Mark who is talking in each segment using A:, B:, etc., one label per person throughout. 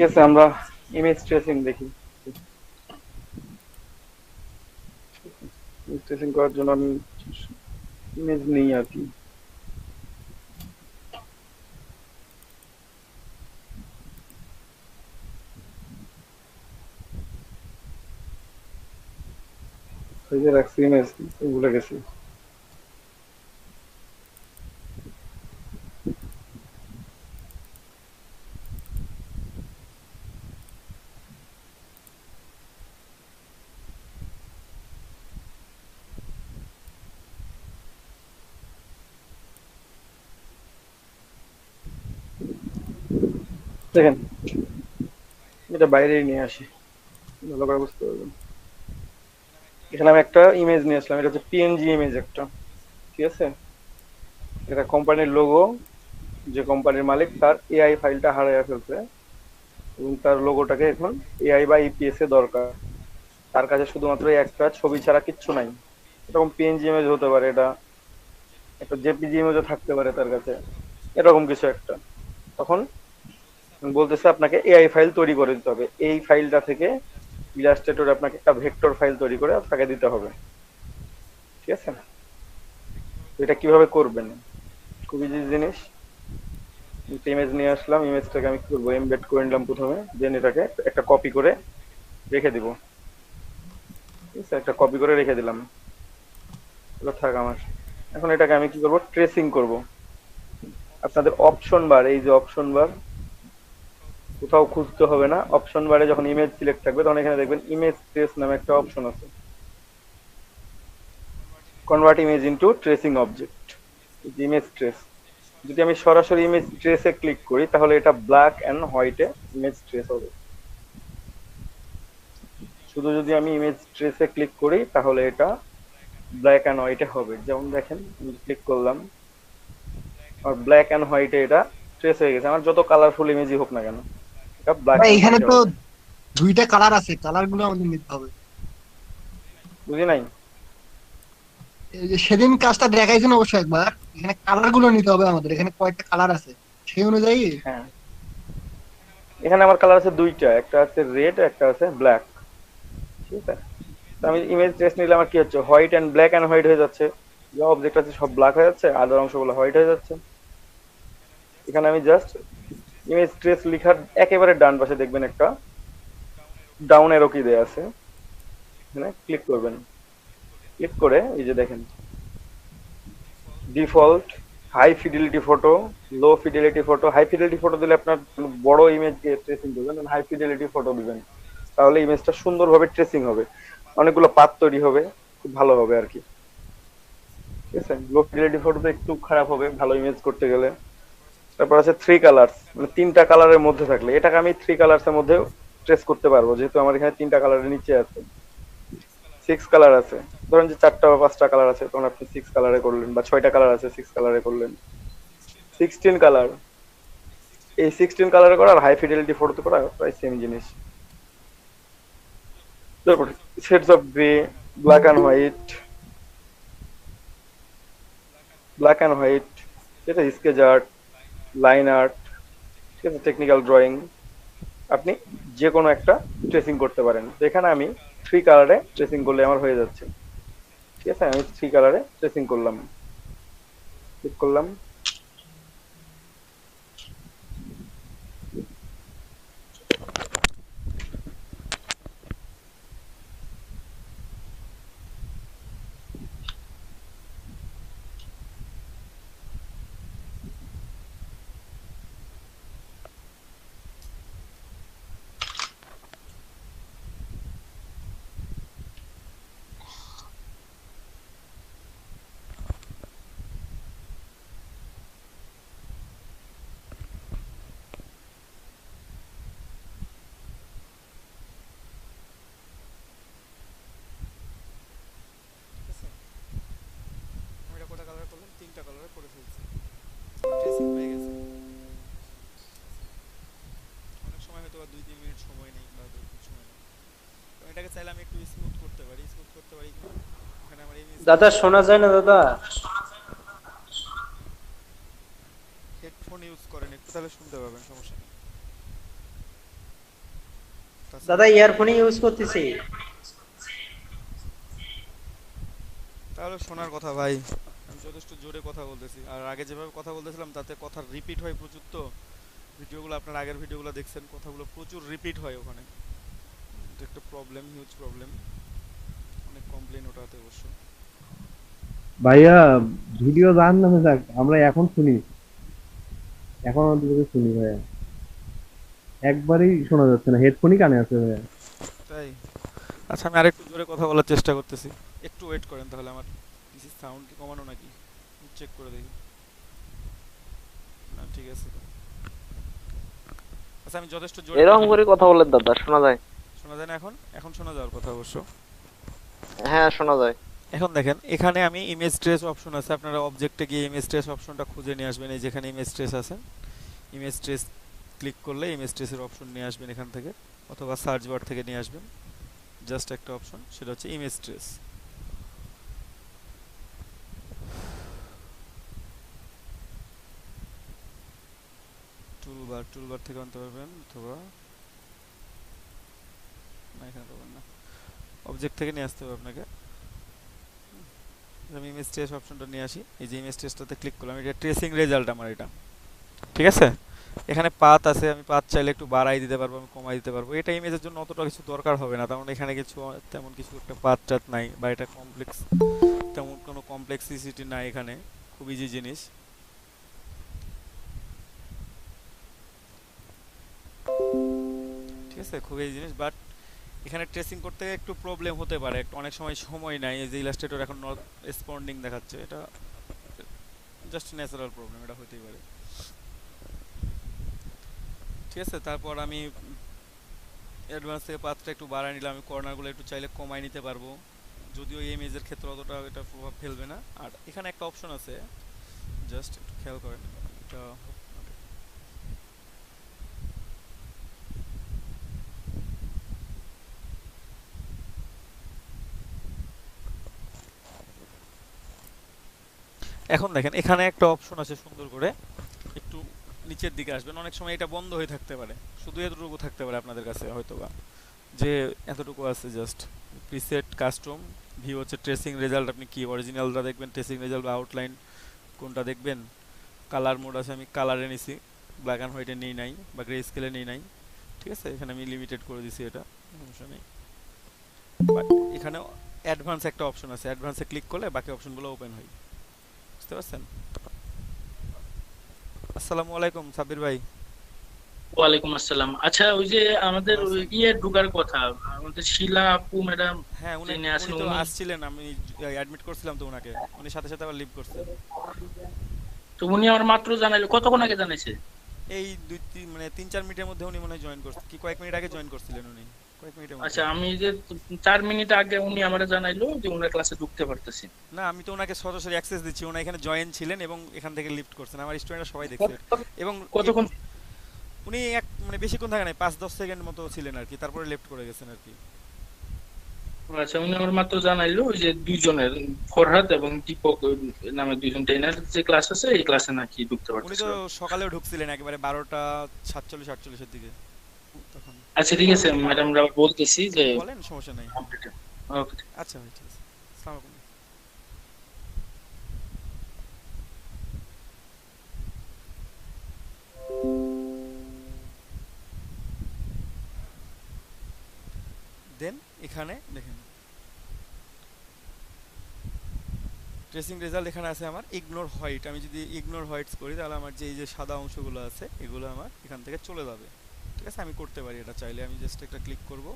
A: আছে, আমরা image tracing দেখি। ইমেজ ট্রেসিং করার জন্য আমি ইমেজ নেই আর কি। এই যে রাখছি ইমেজ, ভুলে গেছি। দেখেন, এটা বাইরেই নিয়ে আসি, ভালো করে বুঝতে পারবেন। এখানে আমি একটা ইমেজ নিয়ে আসলাম, এটা হচ্ছে পিএনজি ইমেজ একটা, ঠিক আছে। এটা কোম্পানির লোগো, যে কোম্পানির মালিক তার এআই ফাইলটা হারিয়ে ফেলছে এবং তার লোগোটাকে এখন এআই বা ইপিএস এ দরকার। তার কাছে শুধুমাত্র একটা ছবি ছাড়া কিচ্ছু নাই। এরকম পিএনজি ইমেজ হতে পারে, এটা একটা জেপিজি ইমেজও থাকতে পারে তার কাছে, এরকম কিছু একটা। তখন বলতেছে আপনাকে এআই ফাইল তৈরি করে দিতে হবে, এই ফাইলটা থেকে ইলাস্ট্রেটরে আপনাকে একটা ভেক্টর ফাইল তৈরি করে আপনাকে দিতে হবে, ঠিক আছে। তো এটা কিভাবে করবেন, খুবই ইজি জিনিস। ইমেজ নিয়ে আসলাম, ইমেজটাকে আমি কি করবো, এমবেড করে নিলাম প্রথমে, দেন এটাকে একটা কপি করে রেখে দিব, ঠিক আছে। একটা কপি করে রেখে দিলাম, এগুলো থাক আমার। এখন এটাকে আমি কি করব, ট্রেসিং করব। আপনাদের অপশন বার, এই যে অপশন বার, কোথাও খুঁজতে হবে না। অপশন বারে যখন ইমেজ সিলেক্ট থাকবে তখন এখানে দেখবেন ইমেজ ট্রেস নামে একটা অপশন আছে, convert image into tracing object, image trace. যদি আমি সরাসরি ইমেজ ট্রেসে ক্লিক করি তাহলে এটা ব্ল্যাক এন্ড হোয়াইটে ইমেজ ট্রেস হবে। শুধু যদি আমি ইমেজ ট্রেসে ক্লিক করি তাহলে এটা ব্ল্যাক এন্ড হোয়াইটে হবে। যেমন দেখেন, আমি ক্লিক করলাম, আর ব্ল্যাক এন্ড হোয়াইটে এটা ট্রেস হয়ে গেছে। আমার যত কালারফুল ইমেজই হোক না কেন, এটা ব্ল্যাক
B: ভাই
A: এন্ড
B: এখানে
A: হোয়াইটে
B: তো
A: হবে।
B: দুইটা কালার আছে, কালার গুলো আমাদের নিতে হবে।
A: বুঝি নাই।
B: এই যে সেদিন কাজটা দেখাইছেন অবশ্যই একবার, এখানে কালার গুলো নিতে হবে আমাদের, এখানে কয়েকটা কালার আছে সেই অনুযায়ী।
A: হ্যাঁ, এখানে আমার কালার আছে দুইটা, একটা আছে রেড, একটা আছে ব্ল্যাক, ঠিক আছে। তো আমি ইমেজ ট্রেস নিলে আমার কি হচ্ছে, white and black and white হয়ে যাচ্ছে। যে অবজেক্ট আছে সব ব্ল্যাক হয়ে যাচ্ছে, আদার অংশগুলো হোয়াইট হয়ে যাচ্ছে। এখানে আমি জাস্ট ইমেজ ট্রেস লিখার একেবারে ডান পাশে দেখবেন একটা ডাউন এরো কি দেয়া আছে, এখানে ক্লিক করবেন। ক্লিক করে এই যে দেখেন, default, high fidelity photo, low fidelity photo. High fidelity photo দিলে আপনার বড় ইমেজ ট্রেসিং করবেন, হাই ফিডিলিটি ফটো দিবেন, তাহলে ইমেজটা সুন্দরভাবে ট্রেসিং হবে, অনেকগুলো পাত তৈরি হবে, খুব ভালো হবে আর কি, ঠিক আছে। লো ফিডিলিটি ফটোতে একটু খারাপ হবে ভালো ইমেজ করতে গেলে। তারপর আছে থ্রি কালার্স, মানে তিনটা কালারের মধ্যে থাকলে এটাকে আমি থ্রি কালার্স এর মধ্যে ট্রেস করতে পারবো, যেহেতু আমার এখানে তিনটা কালারের নিচে আছে। সিক্স কালার আছে, ধরেন যে চারটা বা পাঁচটা কালার আছে, তখন আপনি সিক্স কালারে করলেন, বা ছয়টা কালার আছে সিক্স কালারে করলেন। 16 কালার, এই 16 কালারে করা আর হাই ফিডেলিটি ফটোতে করা প্রায় সেম জিনিস। তারপর shades of grey, black and white, black and white, ঠিক আছে, স্কেচ আর্ট, লাইন আর্ট, ঠিক আছে, টেকনিক্যাল ড্রয়িং, আপনি যে কোনো একটা ট্রেসিং করতে পারেন। তো এখানে আমি থ্রি কালারে ট্রেসিং করলে আমার হয়ে যাচ্ছে, ঠিক আছে। আমি থ্রি কালারে ট্রেসিং করলাম, ক্লিক করলাম।
C: ঠিক আছে, আমি এটা কটা কালার করলাম, তিনটা কালারে করে ফেলছি, ট্রেসিং হয়ে গেছে। অনেক সময় হয়তো বা 2-3 মিনিট সময় নেই বা 2 মিনিট সময় নেই, তো এটাকে চাইলে আমি একটু স্মুথ করতে পারি। স্মুথ করতে পারি কি, এখানে আমার ইমেজটা
D: দাদা শোনা যায় না দাদা।
C: হেডফোন ইউজ করেন একটু, তাহলে শুনতে পাবেন, সমস্যা নেই। তাছাড়া
D: দাদা ইয়ারফোনই ইউজ করতেছি।
C: তাহলে শোনার কথা ভাই, আমি যথেষ্ট জোরে কথা বলতেছি, আর আগে যেভাবে কথা বলতেছিলাম তাতে কথা রিপিট হয় প্রচুর। তো ভিডিওগুলো আপনার আগের ভিডিওগুলো দেখছেন, কথাগুলো প্রচুর রিপিট হয় ওখানে। এটা একটা প্রবলেম, হিউজ প্রবলেম, অনেক কমপ্লেন ওটাতে অবশ্য।
E: ভাইয়া ভিডিও যার নামে যাক, আমরা এখন শুনি, এখন অন্তত শুনি ভাইয়া। একবারই শোনা যাচ্ছে না, হেডফোনই কানে আছে ভাইয়া।
C: তাই? আচ্ছা, আমি আরেকটু জোরে কথা বলার চেষ্টা করতেছি, একটু ওয়েট করেন তাহলে। আমার পিসি সাউন্ড কি কমানো নাকি চেক করে দেখি। না, ঠিক আছে। আচ্ছা, আমি যথেষ্ট জোরে
F: এরকম
C: কথা
F: করে কথা বলেন দাদা, শোনা যায়।
C: শোনা যায় না এখন? এখন শোনা যাওয়ার কথা অবশ্য।
F: হ্যাঁ, শোনা যায়।
C: এখন দেখেন, এখানে আমি ইমেজ ট্রেস অপশন আছে, আপনারা অবজেক্টে গিয়ে ইমেজ ট্রেস অপশনটা খুঁজে নিয়ে আসবেন। এই যেখানে ইমেজ ট্রেস আছে, ইমেজ ট্রেস ক্লিক করলে ইমেজ ট্রেসের অপশন নিয়ে আসবেন এখান থেকে, অথবা সার্চ বার থেকে নিয়ে আসবেন। জাস্ট একটা অপশন, সেটা হচ্ছে ইমেজ ট্রেস। টুলবার থেকে আনতে পারবেন, অথবা না, এখানে পাবেন না, অবজেক্ট থেকে নিয়ে আসতে হবে আপনাকে। আমি ইমেজ ট্রেস অপশনটা নিয়ে আসি। এই যে ইমেজ ট্রেসটাতে ক্লিক করলাম, এটা ট্রেসিং রেজাল্ট আমার এটা, ঠিক আছে? এখানে পাথ আছে, আমি পাথ চাইলে একটু বাড়াই দিতে পারবো, আমি কমাই দিতে পারবো। এটা ইমেজের জন্য অতটা কিছু দরকার হবে না, কারণ এখানে কিছু তেমন কিছু একটা পাথ টাথ নাই, বা এটা কমপ্লেক্স, তেমন কোনো কমপ্লেক্সিসিটি নাই এখানে, খুব ইজি জিনিস। ঠিক আছে, খুব ইজি জিনিস, বাট এখানে ট্রেসিং করতে একটু প্রবলেম হতে পারে, একটু অনেক সময় নাই। এই যে ইলাস্ট্রেটর এখন নট রেসপন্ডিং দেখাচ্ছে, এটা জাস্ট ন্যাচারাল প্রবলেম, এটা হতেই পারে। ঠিক আছে, তারপর আমি অ্যাডভান্স থেকে পাথটা একটু বাড়ায় নিলাম, আমি কর্নারগুলো একটু চাইলে কমাই নিতে পারবো, যদিও এই ইমেজের ক্ষেত্রে অতটা এটা প্রভাব ফেলবে না। আর এখানে একটা অপশন আছে, জাস্ট একটু খেয়াল করেন এটা। এখন দেখেন, এখানে একটা অপশন আছে সুন্দর করে, একটু নিচের দিকে আসবেন। অনেক সময় এটা বন্ধ হয়ে থাকতে পারে, শুধু এতটুকু থাকতে পারে আপনাদের কাছে হয়তোবা, যে এতটুকু আছে জাস্ট প্রিসেট কাস্টম ভিউ হচ্ছে ট্রেসিং রেজাল্ট। আপনি কি অরিজিনালটা দেখবেন, ট্রেসিং রেজাল্ট বা আউটলাইন কোনটা দেখবেন? কালার মোড আছে, আমি কালারে নিছি, ব্ল্যাক অ্যান্ড হোয়াইটে নিই নাই, বা গ্রে স্কেলে নিই নাই। ঠিক আছে, এখানে আমি লিমিটেড করে দিছি, এটা সমস্যা নেই। বাট এখানে অ্যাডভান্স একটা অপশন আছে, অ্যাডভান্সে ক্লিক করলে বাকি অপশনগুলো ওপেন হয়। বুঝতে পারছেন? আসসালামু আলাইকুম সাব্বির ভাই।
G: ওয়ালাইকুম আসসালাম। আচ্ছা, ওই যে আমাদের
C: ভালো
G: ওই
C: আছেন?
G: ইয়ে ঢোকার কথা, আমাদের শিলা আপু ম্যাডাম
C: হ্যাঁ, উনি
G: যিনি
C: উনি
G: আছেন
C: তো
G: উনি,
C: আসছিলেন, আমি অ্যাডমিট করছিলাম তো ওনাকে, উনি সাথে সাথে আবার লিভ করছেন।
G: তো উনি আমার মাত্র জানাইলো, কতক্ষণ আগে জানাইছে?
C: এই মানে 3-4 মিনিটের মধ্যে উনি মনে হয় জয়েন করছে, কি কয়েক মিনিট আগে জয়েন করছিলেন উনি, কয়েক মিনিটের মধ্যে।
G: আচ্ছা, আমি যে 4 মিনিট আগে উনি আমারে জানাইলো যে উনার ক্লাসে ঢুকতে পারতেছি।
C: না, আমি তো ওনাকে সরাসরি অ্যাক্সেস দিচ্ছি, উনি এখানে জয়েন ছিলেন এবং এখান থেকে লিফট করছেন, আমার স্টুডেন্টরা সবাই দেখছে। এবং
G: কতক্ষণ?
C: উনি এক মানে বেশিক্ষণ থাকে নাই, 5-10 সেকেন্ড মতো ছিলেন আর কি, তারপরে লেফট করে গেছেন আর কি।
G: আচ্ছা, উনি আমার মাত্র জানাইলো ওই যে দুইজনের, ফরহাদ এবং দীপক নামে দুইজন ট্রেনার যে ক্লাস আছে, এই ক্লাসে নাকি ঢুকতে
C: উনি
G: পারতেছে।
C: তো সকালেও ঢুকছিলেন একেবারে 12:47-48 দিকে তখন।
G: আচ্ছা, ঠিক আছে, ম্যাডামরা বলতেছি যে
C: বলেন, সমস্যা নাই।
G: ওকে।
C: আচ্ছা ভাই, ঠিক আছে। আসসালামু আলাইকুম। দেন এখানে দেখেন ট্রেসিং রেজাল্ট এখানে আছে আমার ইগনোর হোয়াইট। আমি যদি ইগনোর হোয়াইটস করি তাহলে আমার যে এই যে সাদা অংশগুলো আছে এগুলো আমার এখান থেকে চলে যাবে। ঠিক আছে, আমি করতে পারি এটা চাইলে, আমি জাস্ট একটা ক্লিক করব,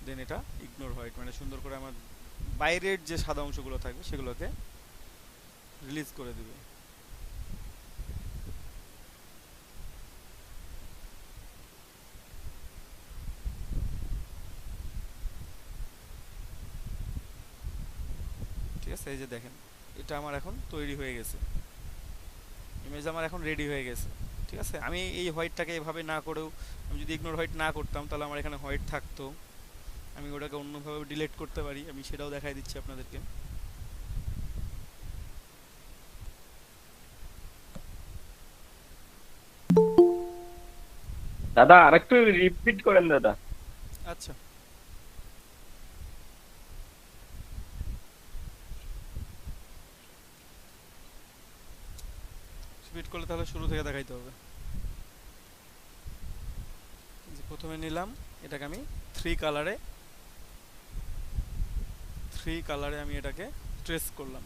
C: দেন এটা ইগনোর হোয়াইট মানে সুন্দর করে আমার বাইরের যে সাদা অংশগুলো থাকবে সেগুলোকে রিলিজ করে দিবে। ঠিক আছে, এই যে দেখেন এটা আমার এখন তৈরি হয়ে গেছে, ইমেজ আমার এখন রেডি হয়ে গেছে। ঠিক আছে, আমি এই হোয়াইটটাকে এভাবে না করেও, আমি যদি ইগনোর হোয়াইট না করতাম তাহলে আমার এখানে হোয়াইট থাকতো, আমি ওটাকে অন্যভাবে ডিলিট করতে পারি, আমি সেটাও দেখাই দিচ্ছি আপনাদেরকে।
H: দাদা আরেকটু রিপিট করেন দাদা।
C: আচ্ছা, স্পিড করলে তাহলে শুরু থেকে দেখাইতে হবে। যে প্রথমে নিলাম এটাকে আমি থ্রি কালারে আমি এটাকে ট্রেস করলাম,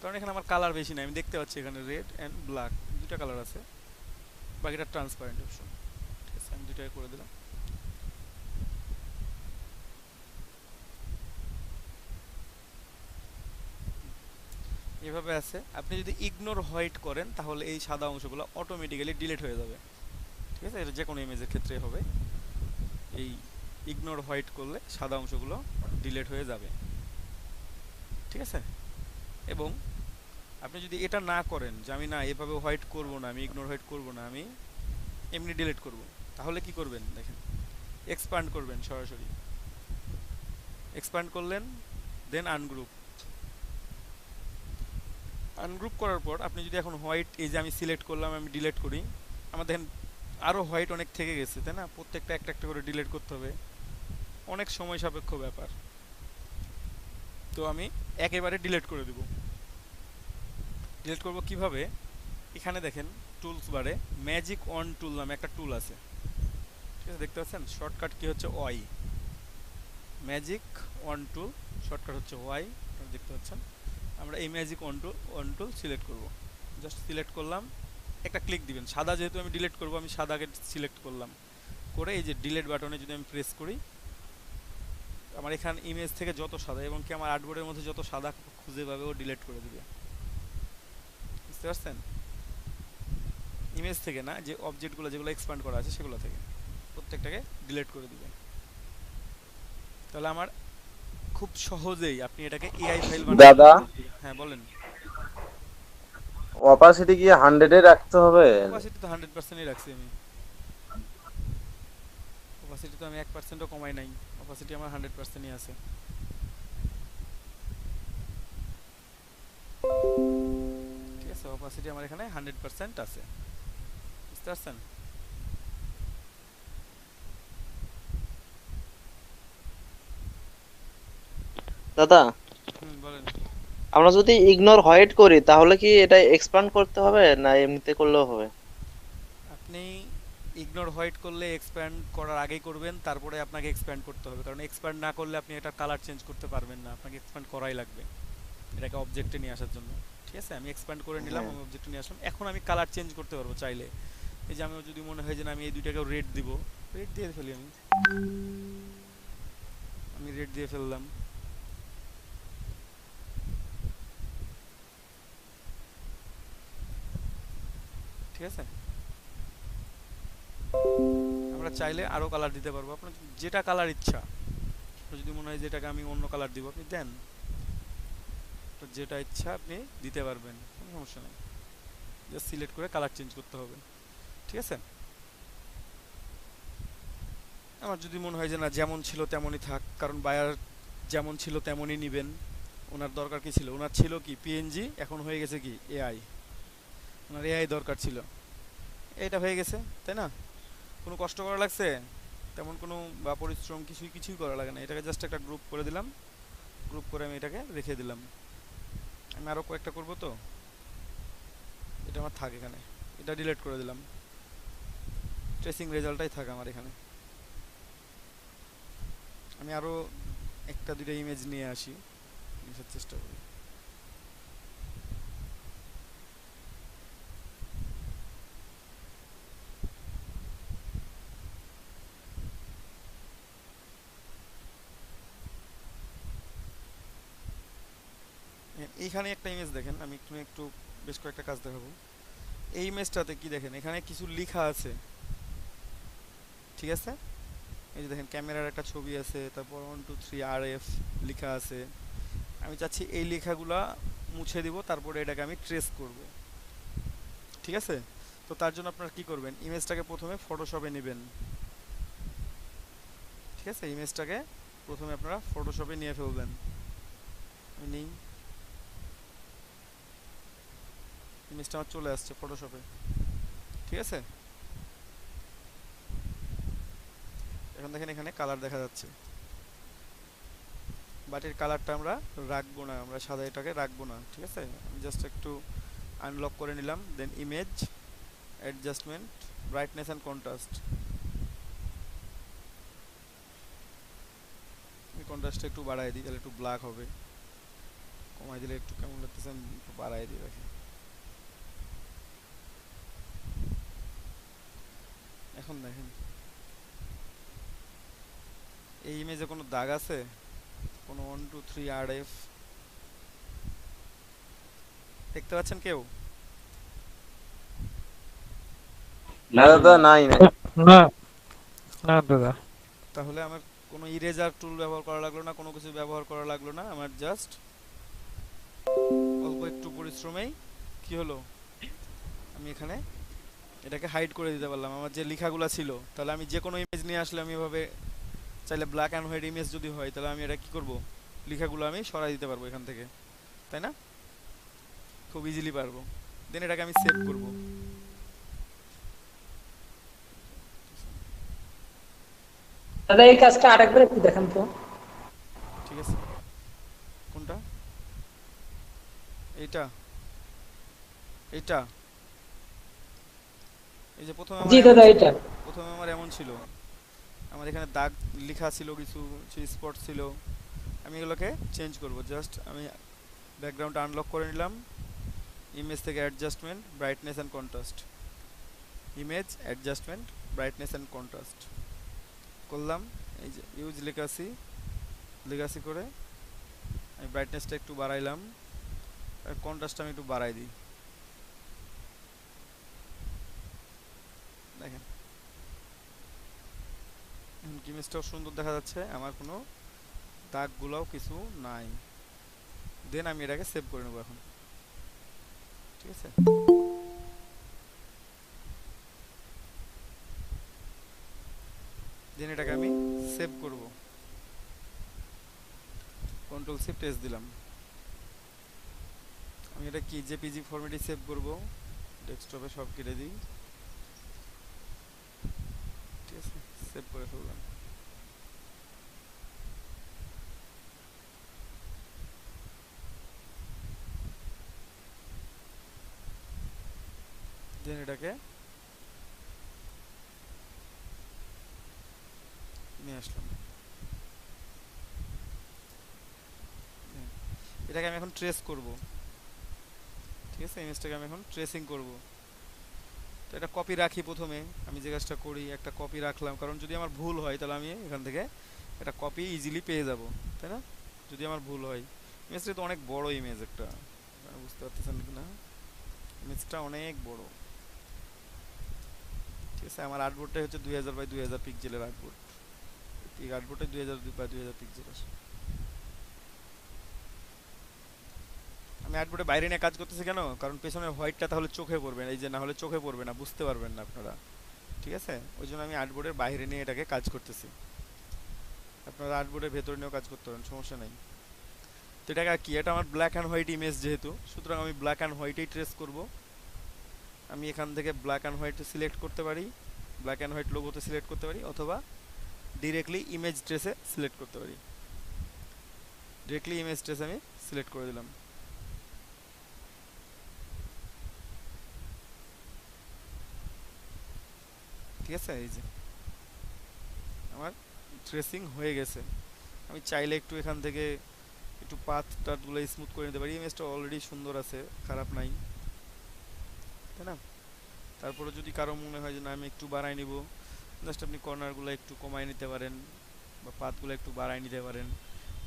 C: কারণ এখানে আমার কালার বেশি নাই, আমি দেখতে পাচ্ছি এখানে রেড অ্যান্ড ব্ল্যাক দুটা কালার আছে, বাকিটা ট্রান্সপারেন্ট অপশন। ঠিক আছে, আমি দুটাই করে দিলাম। এভাবে আছে। আপনি যদি ইগনোর হোয়াইট করেন তাহলে এই সাদা অংশগুলো অটোমেটিক্যালি ডিলিট হয়ে যাবে। ঠিক আছে, এটা যে কোনো ইমেজের ক্ষেত্রে হবে, এই ইগনোর হোয়াইট করলে সাদা অংশগুলো ডিলিট হয়ে যাবে। ঠিক আছে, এবং আপনি যদি এটা না করেন যে আমি না এভাবে হোয়াইট করব না, আমি ইগনোর হোয়াইট করব না, আমি এমনি ডিলিট করব, তাহলে কি করবেন দেখেন, এক্সপ্যান্ড করবেন, সরাসরি এক্সপ্যান্ড করলেন, দেন আনগ্রুপ করার পর আপনি যদি এখন হোয়াইট, এই যে আমি সিলেক্ট করলাম, আমি ডিলিট করি, আমার দেখেন আরও হোয়াইট অনেক থেকে গেছে, তাই না? প্রত্যেকটা একটা একটা করে ডিলিট করতে হবে, অনেক সময় সাপেক্ষ ব্যাপার। তো আমি একেবারে ডিলিট করে দেব। ডিলিট করব কিভাবে? এখানে দেখেন টুলস বারে ম্যাজিক অন টুল নামে একটা টুল আছে। ঠিক আছে, দেখতে পাচ্ছেন শর্টকাট কি হচ্ছে Y, magic wand tool shortcut হচ্ছে ওয়াই, দেখতে পাচ্ছেন। আমরা এই ম্যাজিক অন টুল সিলেক্ট করব, জাস্ট সিলেক্ট করলাম, একটা ক্লিক দিবেন। সাদা যেহেতু আমি ডিলিট করব, আমি সাদাকে সিলেক্ট করলাম, করে এই যে ডিলিট বাটনে যদি আমি প্রেস করি, আমার এখানে ইমেজ থেকে যত সাদা এবং কি আমার আর্টবোর্ডের মধ্যে যত সাদা খুঁজে পাবে ও ডিলিট করে দিবে। বুঝতে পারছেন? ইমেজ থেকে না, যে অবজেক্টগুলো যেগুলো এক্সপ্যান্ড করা আছে সেগুলো থেকে প্রত্যেকটাকে ডিলিট করে দিবে। তাহলে আমার খুব সহজেই আপনি এটাকে এআই ফাইল বানাতে
F: দাদা,
C: পারবেন। হ্যাঁ বলেন।
F: অপাসিটি কি 100 এ রাখতে হবে?
C: অপাসিটি তো 100%ই রাখছি আমি। অপাসিটি তো আমি 1%ও কমাই নাই, অপাসিটি আমার 100%ই আছে। ঠিক আছে, অপাসিটি আমার এখানে 100% আছে। বুঝতে পারছেন?
F: দাদা,
C: বলেন।
F: আমরা যদি ইগনোর হোয়াইট করি তাহলে কি এটা এক্সপ্যান্ড করতে হবে না এমনিতে করলেও হবে?
C: আপনি ইগনোর হোয়াইট করলে এক্সপ্যান্ড করার আগেই করবেন, তারপরে আপনাকে এক্সপ্যান্ড করতে হবে, কারণ এক্সপ্যান্ড না করলে আপনি এটা কালার চেঞ্জ করতে পারবেন না, আপনাকে এক্সপ্যান্ড করাই লাগবে এটাকে অবজেক্টে নিয়ে আসার জন্য। ঠিক আছে, আমি এক্সপ্যান্ড করে নিলাম, আমি অবজেক্টে নিয়ে আসলাম। এখন আমি কালার চেঞ্জ করতে পারবো চাইলে। এই যে আমি যদি মনে হয় যে না আমি এই দুইটাকেও রেড দিব, রেড দিয়ে ফেলি, আমি রেড দিয়ে ফেললাম। ঠিক আছে, আমরা চাইলে আরো কালার দিতে পারবো, আপনার যেটা কালার ইচ্ছা। আপনার যদি মনে হয় যেটাকে আমি অন্য কালার দিব, আপনি দেন, যেটা ইচ্ছা আপনি দিতে পারবেন, কোনো সমস্যা নেই। জাস্ট সিলেক্ট করে কালার চেঞ্জ করতে হবে। ঠিক আছে, আমার যদি মনে হয় যে না যেমন ছিল তেমনই থাক, কারণ বায়ার যেমন ছিল তেমনই নেবেন, ওনার দরকার কি ছিল? ওনার ছিল কি পিএনজি, এখন হয়ে গেছে কি এআই, ওনার এআই দরকার ছিল, এটা হয়ে গেছে, তাই না? কোনো কষ্ট করা লাগছে তেমন কোনো, বা পরিশ্রম কিছুই করা লাগে না। এটাকে জাস্ট একটা গ্রুপ করে দিলাম, গ্রুপ করে আমি এটাকে রেখে দিলাম। আমি আরও কয়েকটা করব, তো এটা আমার থাক এখানে, এটা ডিলিট করে দিলাম, ট্রেসিং রেজাল্টটাই থাক আমার এখানে। আমি আরও একটা দুইটা ইমেজ নিয়ে আসি, আসার চেষ্টা করি। এইখানে একটা ইমেজ দেখেন, আমি একটু বেশ কয়েকটা কাজ দেখাবো। এই ইমেজটাতে কি দেখেন, এখানে কিছু লেখা আছে। ঠিক আছে, এই যে দেখেন ক্যামেরার একটা ছবি আছে, তারপর 1 2 3 RF লেখা আছে। আমি চাচ্ছি এই লেখাগুলা মুছে দিব, তারপরে এটাকে আমি ট্রেস করব। ঠিক আছে, তো তার জন্য আপনারা কি করবেন, ইমেজটাকে প্রথমে ফটোশপে নেবেন। ঠিক আছে, ইমেজটাকে প্রথমে আপনারা ফটোশপে নিয়ে ফেলবেন। আমি নেই, ইমেজটা আমার চলে আসছে ফটোশপে। ঠিক আছে, এখন দেখেন এখানে কালার দেখা যাচ্ছে, বাট এর কালারটা আমরা রাখবো না, আমরা সাদা এটাকে রাখবো না, ঠিক আছে। আমি জাস্ট একটু আনলক করে নিলাম, then image adjustment brightness and contrast, এই কন্ট্রাস্টটা একটু বাড়াই দিই, তাহলে একটু ব্ল্যাক হবে, কমাই দিলে একটু কেমন লাগতেছে, আমি একটু বাড়াই দিই রাখি। এখন দেখেন এই ইমেজে কোনো দাগ আছে, কোনো 1 2 3 RF দেখতে পাচ্ছেন কেউ?
F: না দাদা, নাই নাই।
H: না না দাদা।
C: তাহলে আমার কোনো ইরেজার টুল ব্যবহার করা লাগলো না, কোনো কিছু ব্যবহার করা লাগলো না, আমার জাস্ট অল্প একটু পরিশ্রমেই কি হলো, আমি এখানে এটাকে হাইড করে দিতে পারলাম আমার যে লেখাগুলো ছিল। তাহলে আমি যে কোনো ইমেজ নিয়ে আসলে আমি এভাবে চাইলে ব্ল্যাক অ্যান্ড হোয়াইট ইমেজ যদি হয়, তাহলে আমি এটা কি করব, লেখাগুলো আমি সরাই দিতে পারবো এখান থেকে, তাই না? খুব ইজিলি পারবো। দেন এটাকে আমি সেভ করব।
D: দাদা এই কাজটা আরেকবার একটু দেখান তো।
C: ঠিক আছে, কোনটা? এইটা এইটা এই যে
D: জি দাদা এটা।
C: প্রথমে আমার এমন ছিল, আমার এখানে দাগ লেখা ছিল, কিছু স্পট ছিল, আমি এগুলোকে চেঞ্জ করব। জাস্ট আমি ব্যাকগ্রাউন্ড আনলক করে নিলাম, ইমেজ থেকে adjustment brightness and contrast, image adjustment brightness and contrast করলাম। এই যে ইউজ লেগাসি করে আমি ব্রাইটনেসটা একটু বাড়াইলাম, আর কন্ট্রাস্টটা আমি একটু বাড়াই দিই। দেখেন এখন ইমেজটাও সুন্দর দেখা যাচ্ছে, আমার কোনো দাগগুলোও কিছু নাই। দেন আমি এটাকে সেভ করে নেবো এখন, ঠিক আছে। দেন এটাকে আমি সেভ করব, কন্ট্রোল শিফট এস দিলাম। আমি এটা কি জেপিজি ফরম্যাটে সেভ করব, ডেস্কটপে সব কেটে দিই, ঠিক আছে, সেভ করে ফেললাম। দেন এটাকে নিয়ে আসলাম, এটাকে আমি এখন ট্রেস করব, ঠিক আছে। ইমেজটাকে আমি এখন ট্রেসিং করব। তো এটা কপি রাখি, প্রথমে আমি যে কাজটা করি একটা কপি রাখলাম, কারণ যদি আমার ভুল হয় তাহলে আমি এখান থেকে একটা কপি ইজিলি পেয়ে যাব, তাই না? যদি আমার ভুল হয়, ইমেজটা তো অনেক বড় ইমেজ একটা, বুঝতে পারতেছেন কি না? ইমেজটা অনেক বড়, ঠিক আছে। আমার আর্টবোর্ডটা হচ্ছে 2000 বাই 2000 পিক্সেলের আর্টবোর্ড, এই আর্টবোর্ডে 2000 বাই 2000 পিক্সেল আছে। আমি আর্টবোর্ডে বাইরে নিয়ে কাজ করতেছি কেন? কারণ পেছনের হোয়াইটটা তাহলে চোখে পড়বে না, এই যে না হলে চোখে পড়বে না, বুঝতে পারবেন না আপনারা, ঠিক আছে। ওই জন্য আমি আর্টবোর্ডের বাইরে নিয়ে এটাকে কাজ করতেছি। আপনারা আর্টবোর্ডের ভেতরে নিয়েও কাজ করতে পারেন, সমস্যা নেই। তো এটা কি, এটা আমার ব্ল্যাক অ্যান্ড হোয়াইট ইমেজ যেহেতু, সুতরাং আমি ব্ল্যাক অ্যান্ড হোয়াইটেই ট্রেস করব। আমি এখান থেকে ব্ল্যাক অ্যান্ড হোয়াইট সিলেক্ট করতে পারি, ব্ল্যাক অ্যান্ড হোয়াইট লোগোতে সিলেক্ট করতে পারি, অথবা ডিরেক্টলি ইমেজ ট্রেসে সিলেক্ট করতে পারি। ডিরেক্টলি ইমেজ ট্রেস আমি সিলেক্ট করে দিলাম, ঠিক আছে। এই যে আমার ট্রেসিং হয়ে গেছে। আমি চাইলে একটু এখান থেকে একটু পাথ টাথগুলো স্মুথ করে নিতে পারি, ইমেজটা অলরেডি সুন্দর আছে, খারাপ নাই, তাই না? তারপরে যদি কারো মনে হয় যে না আমি একটু বাড়াই নিব, জাস্ট আপনি কর্নারগুলো একটু কমাই নিতে পারেন বা পাথগুলো একটু বাড়াই নিতে পারেন,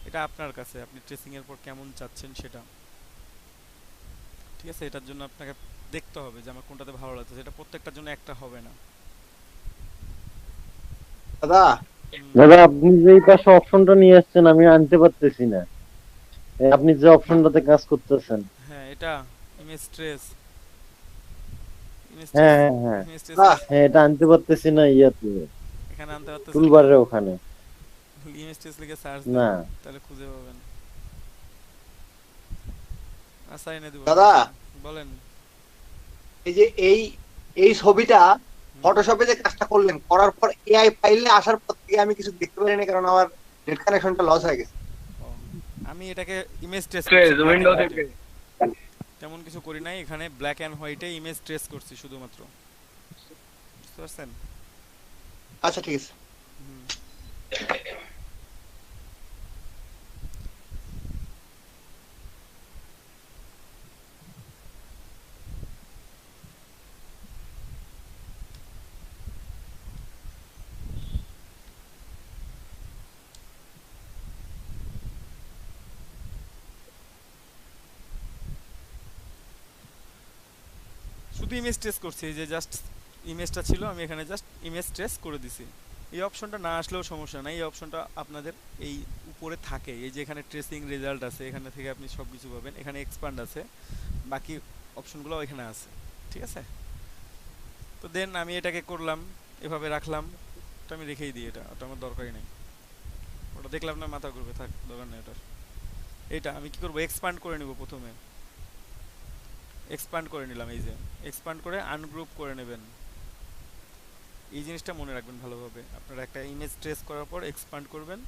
C: এটা আপনার কাছে, আপনি ট্রেসিংয়ের পর কেমন চাচ্ছেন সেটা, ঠিক আছে। এটার জন্য আপনাকে দেখতে হবে যে আমার কোনটাতে ভালো লাগছে, এটা প্রত্যেকটার জন্য একটা হবে না।
I: দাদা
C: হুম,
E: দাদা আপনি যে এই পাশে অপশনটা নিয়ে আসছেন আমি আনতে পারতেছি না, আপনি যে অপশনটাতে কাজ করতেছেন।
C: হ্যাঁ এটা ইমেজ ট্রেস, ইমেজ
E: হ্যাঁ
C: ট্রেস,
E: হ্যাঁ হ্যাঁ
C: ইমেজ ট্রেস
E: হ্যাঁ, এটা আনতে পারতেছি না, ইয়াতে
C: এখানে আনতে পারতেছেন?
E: টুলবারের ওখানে
C: ইমেজ ট্রেস লিখে সার্চ
E: না।
C: দেন, তাহলে খুঁজে পাবেন। আচ্ছা এনে দিব,
I: দাদা
C: বলেন।
I: এই যে এই এই ছবিটা
B: ফটোশপে যে কাজটা করলেন, করার পর এআই ফাইলে আসার পর থেকে আমি কিছু দেখতে পারিনি, কারণ আমার নেট কানেকশনটা লস হয়ে গেছে।
C: ও, আমি এটাকে ইমেজ ট্রেস
A: ট্রেস
C: করছি
A: উইন্ডো থেকে।
C: তেমন কিছু করি নাই, এখানে ব্ল্যাক অ্যান্ড হোয়াইটে ইমেজ ট্রেস করছি শুধুমাত্র, বুঝতে পারছেন?
B: আচ্ছা ঠিক আছে।
C: হুম। শুধু ইমেজ ট্রেস করছি, এই যে জাস্ট ইমেজটা ছিল আমি এখানে জাস্ট ইমেজ ট্রেস করে দিছি। এই অপশনটা না আসলেও সমস্যা নাই, এই অপশনটা আপনাদের এই উপরে থাকে, এই যে এখানে ট্রেসিং রেজাল্ট আছে, এখানে থেকে আপনি সব কিছু পাবেন, এখানে এক্সপান্ড আছে, বাকি অপশনগুলো এখানে আছে, ঠিক আছে? তো দেন আমি এটাকে করলাম, এভাবে রাখলাম, ওটা আমি রেখেই দিই, ওটা আমার দরকারই নেই, ওটা দেখলাম না মাথা ঘুরবে, থাক দরকার নেই ওটার। এইটা আমি কি করবো, এক্সপান্ড করে নিব প্রথমে, এক্সপান্ড করে নিলাম, এই যে এক্সপান্ড করে আনগ্রুপ করে নেবেন। এই জিনিসটা মনে রাখবেন ভালোভাবে, আপনারা একটা ইমেজ ট্রেস করার পর এক্সপান্ড করবেন,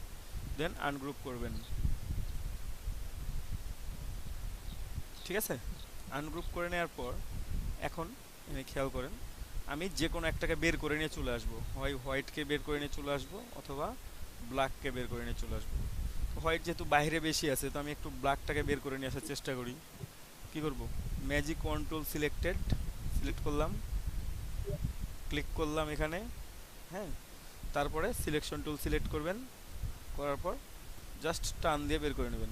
C: দেন আনগ্রুপ করবেন, ঠিক আছে? আনগ্রুপ করে নেওয়ার পর এখন এখানে খেয়াল করেন, আমি যে কোনো একটাকে বের করে নিয়ে চলে আসবো, হয় হোয়াইটকে বের করে নিয়ে চলে আসবো অথবা ব্ল্যাককে বের করে নিয়ে চলে আসবো। হোয়াইট যেহেতু বাইরে বেশি আছে, তো আমি একটু ব্ল্যাকটাকে বের করে নিয়ে আসার চেষ্টা করি। কি করব, ম্যাজিক কন্ট্রোল সিলেক্ট করলাম, ক্লিক করলাম এখানে, হ্যাঁ, তারপরে সিলেকশন টুল সিলেক্ট করবেন, করার পর জাস্ট টান দিয়ে বের করে নেবেন,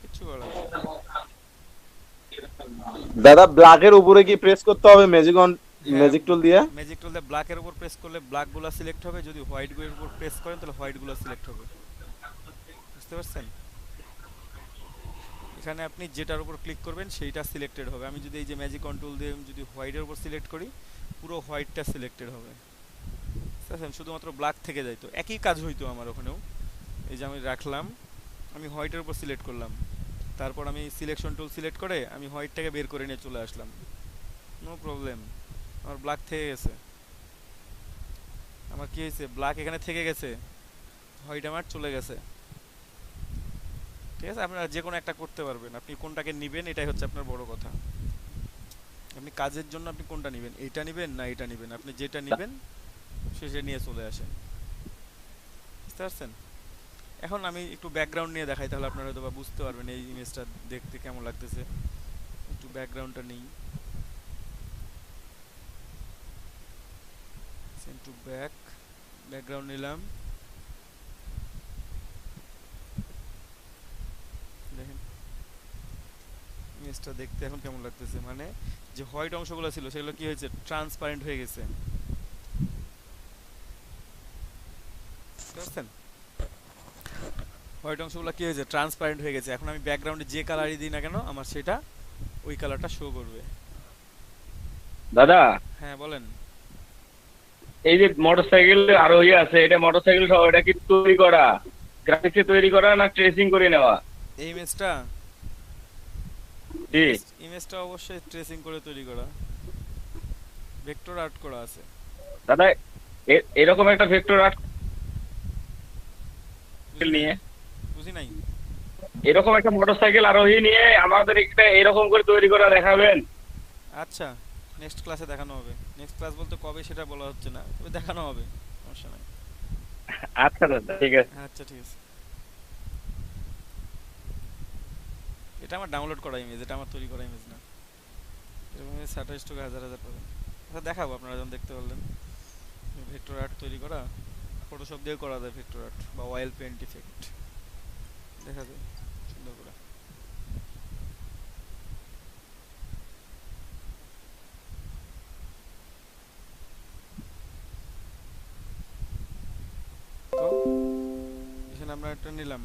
C: কিচ্ছু করার নেই।
I: দাদা ব্ল্যাকের উপরে কি প্রেস করতে হবে ম্যাজিক ম্যাজিক টুল দিয়ে?
C: ম্যাজিক টুল দিয়ে ব্ল্যাকের উপর প্রেস করলে ব্ল্যাকগুলো সিলেক্ট হবে, যদি হোয়াইটগুলোর উপর প্রেস করেন তাহলে হোয়াইটগুলো সিলেক্ট হবে, বুঝতে পারছেন? এখানে আপনি যেটার উপর ক্লিক করবেন সেইটা সিলেক্টেড হবে। আমি যদি এই যে ম্যাজিক কন্ট্রোল দিয়ে যদি হোয়াইটের উপর সিলেক্ট করি, পুরো হোয়াইটটা সিলেক্টেড হবে, বুঝতে পারছেন? শুধুমাত্র ব্ল্যাক থেকে যাইতো, একই কাজ হইতো আমার ওখানেও। এই যে আমি রাখলাম, আমি হোয়াইটের উপর সিলেক্ট করলাম, তারপর আমি সিলেকশন টুল সিলেক্ট করে আমি হোয়াইটটাকে বের করে নিয়ে চলে আসলাম, নো প্রবলেম, আমার ব্ল্যাক থেকে গেছে। আমার কি হয়েছে, ব্ল্যাক এখানে থেকে গেছে, হোয়াইট আমার চলে গেছে, ঠিক আছে? আপনারা যে কোনো একটা করতে পারবেন, আপনি কোনটাকে নেবেন এটাই হচ্ছে আপনার বড় কথা। আপনি কাজের জন্য আপনি কোনটা নেবেন, এইটা নেবেন না এটা নেবেন, আপনি যেটা নেবেন সেটা নিয়ে চলে আসেন, বুঝতে পারছেন? এখন আমি একটু ব্যাকগ্রাউন্ড নিয়ে দেখাই, তাহলে আপনারা হয়তো বা বুঝতে পারবেন এই ইমেজটা দেখতে কেমন লাগতেছে। একটু ব্যাকগ্রাউন্ডটা নেই, সেন্ড টু ব্যাকগ্রাউন্ড নিলাম, দেখেন ইমেজটা দেখতে এখন কেমন লাগতেছে, মানে যে হোয়াইট অংশগুলো ছিল সেগুলো কি হয়েছে, ট্রান্সপারেন্ট হয়ে গেছে, বুঝতে পারছেন? হোয়াইট অংশগুলো কি হয়েছে, ট্রান্সপারেন্ট হয়ে গেছে। এখন আমি ব্যাকগ্রাউন্ডে যে কালারই দিই না কেন আমার সেটা ওই কালারটা শো করবে।
A: দাদা
C: হ্যাঁ বলেন।
A: এই যে মোটরসাইকেল আরোহী আছে, এটা মোটরসাইকেল সহ এটা কি তৈরি করা, গ্রাফিক্সে তৈরি করা না ট্রেসিং করে নেওয়া?
C: এই ইমেজটা,
A: জি
C: ইমেজটা অবশ্যই ট্রেসিং করে তৈরি করা, ভেক্টর আর্ট করা আছে।
A: দাদা এরকম একটা ভেক্টর আর্ট নিয়ে,
C: বুঝি নাই।
A: এরকম একটা মোটরসাইকেল আরোহী নিয়ে আমাদের একটা এরকম করে তৈরি করা দেখাবেন?
C: আচ্ছা, নেক্সট ক্লাসে দেখানো হবে। নেক্সট ক্লাস বলতে কবে সেটা বলা হচ্ছে না, তবে দেখানো হবে, সমস্যা নাই।
A: আচ্ছা দাদা ঠিক আছে।
C: আচ্ছা ঠিক আছে। এটা আমার ডাউনলোড করা ইমেজ, এটা আমার তৈরি করা ইমেজ না। এরকম ইমেজ 27 টাকা হাজার পাবেন। আচ্ছা দেখাবো, আপনারা যখন দেখতে পারলেন। ভেক্টর আর্ট তৈরি করা ফটোশপ দিয়ে করা যায়, ভেক্টর আর্ট বা অয়েল পেইন্ট ইফেক্ট দেখা যায় সুন্দর করে। তো এখানে আমরা একটা নিলাম,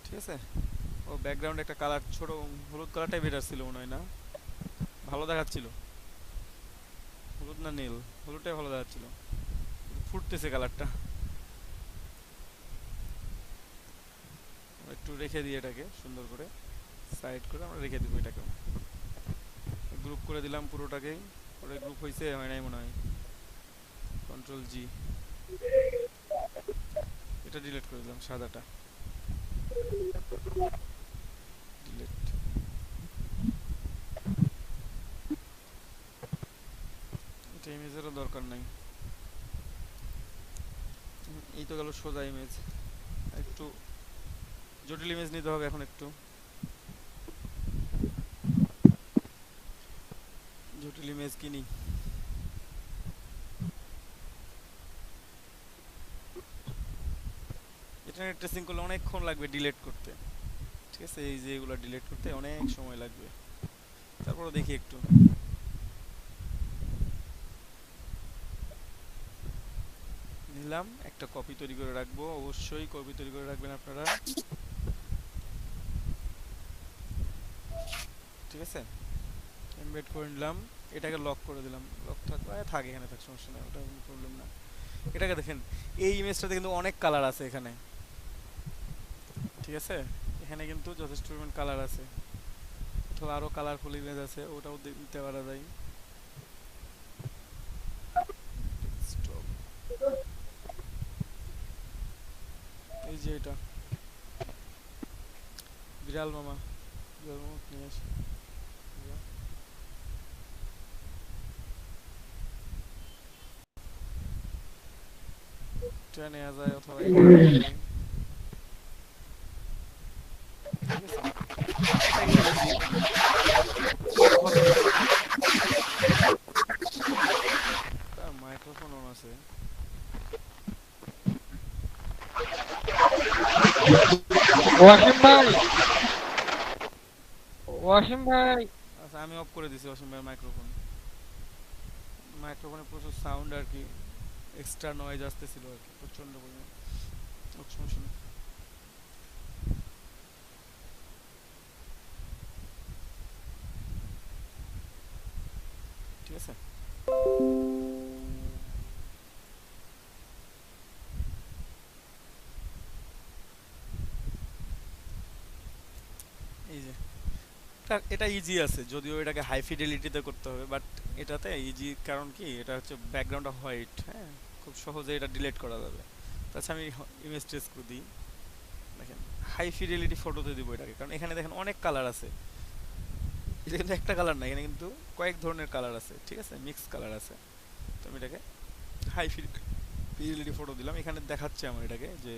C: ঠিক আছে? ও ব্যাকগ্রাউন্ডে একটা কালার, ছোট হলুদ কালারটাই বেটার ছিল মনে হয়, না ভালো দেখাচ্ছিল, হলুদ না নীল, হলুদটাই ভালো দেখাচ্ছিল, ফুটতেছে কালারটা। একটু রেখে দিই এটাকে সুন্দর করে, সাইড করে আমরা রেখে দিব এটাকে, গ্রুপ করে দিলাম পুরোটাকেই। পরে গ্রুপ হয়েছে হয় নাই মনে হয়, কন্ট্রোল জি, এটা ডিলিট করে দিলাম সাদাটা, ডিলিট। এটা ইমেজেরও দরকার নাই। এই তো গেল সোজা ইমেজ। একটু জটিল ইমেজ নিতে হবে এখন, একটু জটিল ইমেজ কিনি। এটা ট্রেসিং করলে অনেকক্ষণ লাগবে ডিলিট করতে, ঠিক আছে? এই যে এগুলো ডিলিট করতে অনেক সময় লাগবে। তারপরে দেখি একটু নিলাম, একটা কপি তৈরি করে রাখবো, অবশ্যই কপি তৈরি করে রাখবেন আপনারা, ঠিক আছে? এমবেড করে নিলাম, এটাকে লক করে দিলাম, লক থাকবে থাক, এখানে থাক, সমস্যা নেই, ওটা কোনো প্রবলেম না। এটাকে দেখেন, এই ইমেজটাতে কিন্তু অনেক কালার আছে এখানে, ঠিক আছে? এখানে কিন্তু যথেষ্ট পরিমাণ কালার আছে, অথবা আরও কালারফুল ইমেজ আছে, ওটাও দিতে পারা যায়। Stop. এই যে এটা বিড়াল মামা, বিড়াল মামা নিয়ে আসি, এটা নেওয়া যায় অথবা এটা নেওয়া যায়, ঠিক আছে? এটা ইজি, তার মাইক্রোফোন অন আছে।
H: ওয়াসিম ভাই, ওয়াসিম ভাই,
C: আচ্ছা আমি অফ করে দিছি অসীম ভাইয়ের মাইক্রোফোন, মাইক্রোফোনে প্রচুর সাউন্ড আর কি, এক্সট্রা নয়েজ আসতেছিল আর কি প্রচন্ড পরিমাণে। সমস্যা নেই, ঠিক আছে? এই যে এটা ইজি আছে, যদিও এটাকে হাই ফিডেলিটিতে করতে হবে, বাট এটাতে ইজি কারণ কি, এটা হচ্ছে ব্যাকগ্রাউন্ডটা হোয়াইট, হ্যাঁ, খুব সহজে এটা ডিলিট করা যাবে। তাছাড়া আমি ইমেজ টেস্ট করে দিই, দেখেন হাই ফিডেলিটি ফটোতে দিব এটাকে, কারণ এখানে দেখেন অনেক কালার আছে, এটা কিন্তু একটা কালার না, এখানে কিন্তু কয়েক ধরনের কালার আছে, ঠিক আছে? মিক্স কালার আছে। তো আমি এটাকে হাই ফিডেলিটি ফটো দিলাম, এখানে দেখাচ্ছে আমার এটাকে যে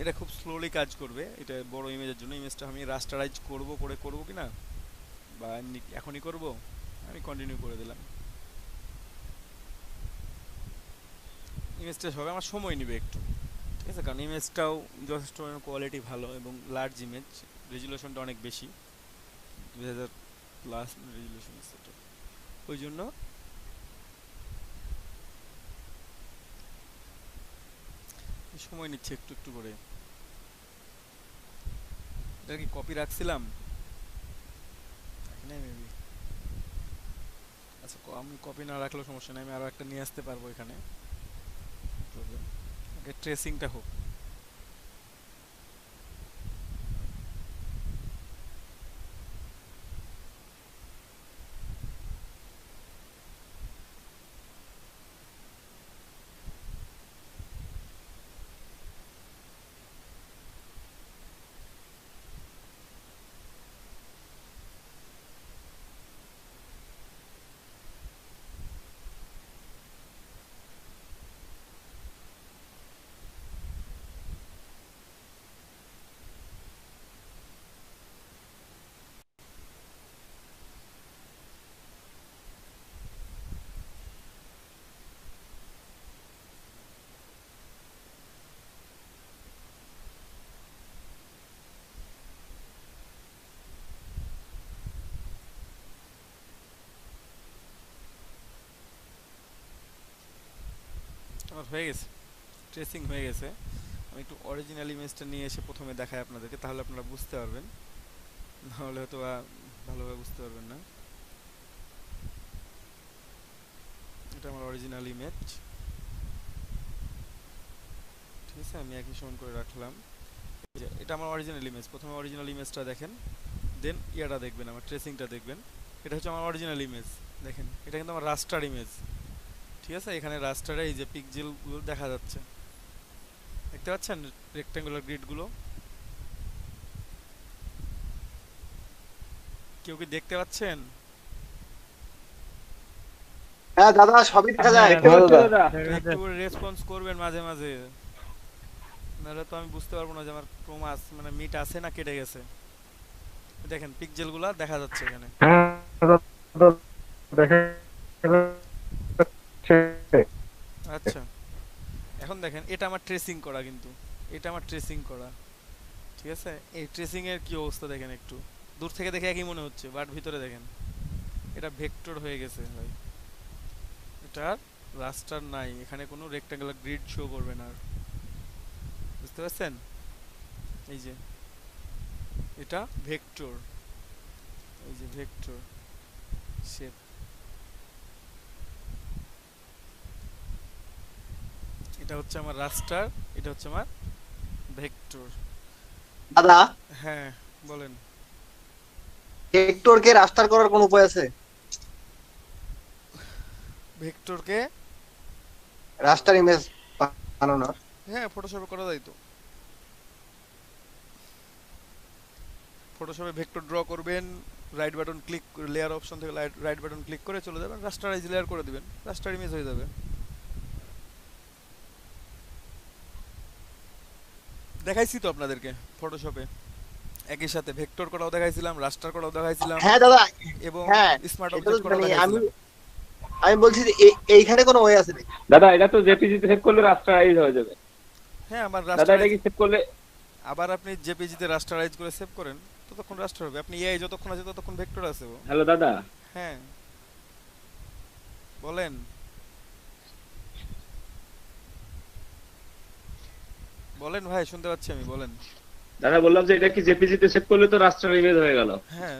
C: এটা খুব স্লোলি কাজ করবে, এটা বড় ইমেজের জন্য। ইমেজটা আমি রাস্টারাইজ করবো কি না, বা এমনি এখনই করব, আমি কন্টিনিউ করে দিলাম। ইমেজটা হবে আমার সময় নেবে একটু, ঠিক আছে? কারণ ইমেজটাও যথেষ্ট কোয়ালিটি ভালো এবং লার্জ ইমেজ, রেজুলেশনটা অনেক বেশি, 2000+ রেজুলেশন আছে, তো ওই জন্য সময় নিচ্ছে একটু একটু করে। এটা কি কপি রাখছিলাম এখানে মেবি, আচ্ছা আমি কপি না রাখলেও সমস্যা নেই, আমি আরো একটা নিয়ে আসতে পারবো এখানে, প্রবলেম। আগে ট্রেসিংটা হোক, আমার হয়ে গেছে, ট্রেসিং হয়ে গেছে। আমি একটু অরিজিনাল ইমেজটা নিয়ে এসে প্রথমে দেখাই আপনাদেরকে, তাহলে আপনারা বুঝতে পারবেন, নাহলে হয়তো ভালোভাবে বুঝতে পারবেন না। এটা আমার অরিজিনাল ইমেজ, ঠিক আছে? আমি একই সমান করে রাখলাম। যে এটা আমার অরিজিনাল ইমেজ, প্রথমে অরিজিনাল ইমেজটা দেখেন, দেন ইয়াটা দেখবেন, আমার ট্রেসিংটা দেখবেন। এটা হচ্ছে আমার অরিজিনাল ইমেজ, দেখেন এটা কিন্তু আমার রাস্টার ইমেজ, ঠিক আছে? এখানে রাস্টারে এই যে পিক্সেলগুলো দেখা যাচ্ছে, দেখতে পাচ্ছেন রেক্ট্যাঙ্গুলার গ্রিডগুলো? কেউ কি দেখতে পাচ্ছেন?
I: হ্যাঁ দাদা সবই দেখা যায়।
C: একটু রেসপন্স করবেন মাঝে মাঝে, নাহলে তো আমি বুঝতে পারবো না যে আমার ক্রোমাস মানে মিট আছে না কেটে গেছে। দেখেন পিক্সেলগুলো দেখা যাচ্ছে এখানে। আচ্ছা এখন দেখেন এটা আমার ট্রেসিং করা, কিন্তু এটা আমার ট্রেসিং করা, ঠিক আছে? এই ট্রেসিং এর কি অবস্থা দেখেন, একটু দূর থেকে দেখে একই মনে হচ্ছে, বাট ভিতরে দেখেন এটা ভেক্টর হয়ে গেছে ভাই, এটা রাস্টার নাই, এখানে কোনো রেক্ট্যাঙ্গুলার গ্রিড শো করবে না আর, বুঝতে পারছেন? এই যে এটা ভেক্টর, এই যে ভেক্টর শেপ, এটা হচ্ছে আমার রাস্টার, এটা হচ্ছে আমার ভেক্টর।
I: দাদা
C: হ্যাঁ বলেন।
I: ভেক্টরকে রাস্টার করার কোন উপায় আছে?
C: ভেক্টরকে
I: রাস্টার ইমেজ বানানোর?
C: হ্যাঁ ফটোশপে করা যায় তো, ফটোশপে ভেক্টর ড্র করবেন, রাইট বাটন ক্লিক করে লেয়ার অপশন থেকে রাইট বাটন ক্লিক করে চলে যাবেন, রাস্টারাইজ লেয়ার করে দিবেন, রাস্টার ইমেজ হয়ে যাবে। দেখাইছি তো আপনাদেরকে ফটোশপে, একই সাথে ভেক্টর করাও দেখাইছিলাম, রাস্টার করাও দেখাইছিলাম,
I: হ্যাঁ দাদা,
C: এবং
I: হ্যাঁ
C: স্মার্ট
I: এটা তো
C: অবজেক্ট করাও
I: জানি। আমি
C: দেখাইছিলাম।
I: আমি বলছি যে এইখানে কোনো ওয়ে আছে নাকি?
J: দাদা এটা তো জেপিজি তে সেভ করলে রাস্টারাইজ হয়ে যাবে।
C: হ্যাঁ আমার
J: দাদা এটা
C: রাস্টারাইজ,
J: কি সেভ করলে
C: আবার আপনি জেপিজি তে রাস্টারাইজ করে সেভ করেন, ততক্ষণ রাস্টার হবে। আপনি এআই যতক্ষণ আছে ততক্ষণ ভেক্টর আছে।
J: হ্যালো দাদা,
C: হ্যাঁ বলেন। বলেন ভাই, শুনতে পাচ্ছি আমি, বলেন।
J: দাদা বললাম যে এটা কি জেপিজি তে সেভ করলে তো রাস্টার ইমেজ হয়ে গেল।
C: হ্যাঁ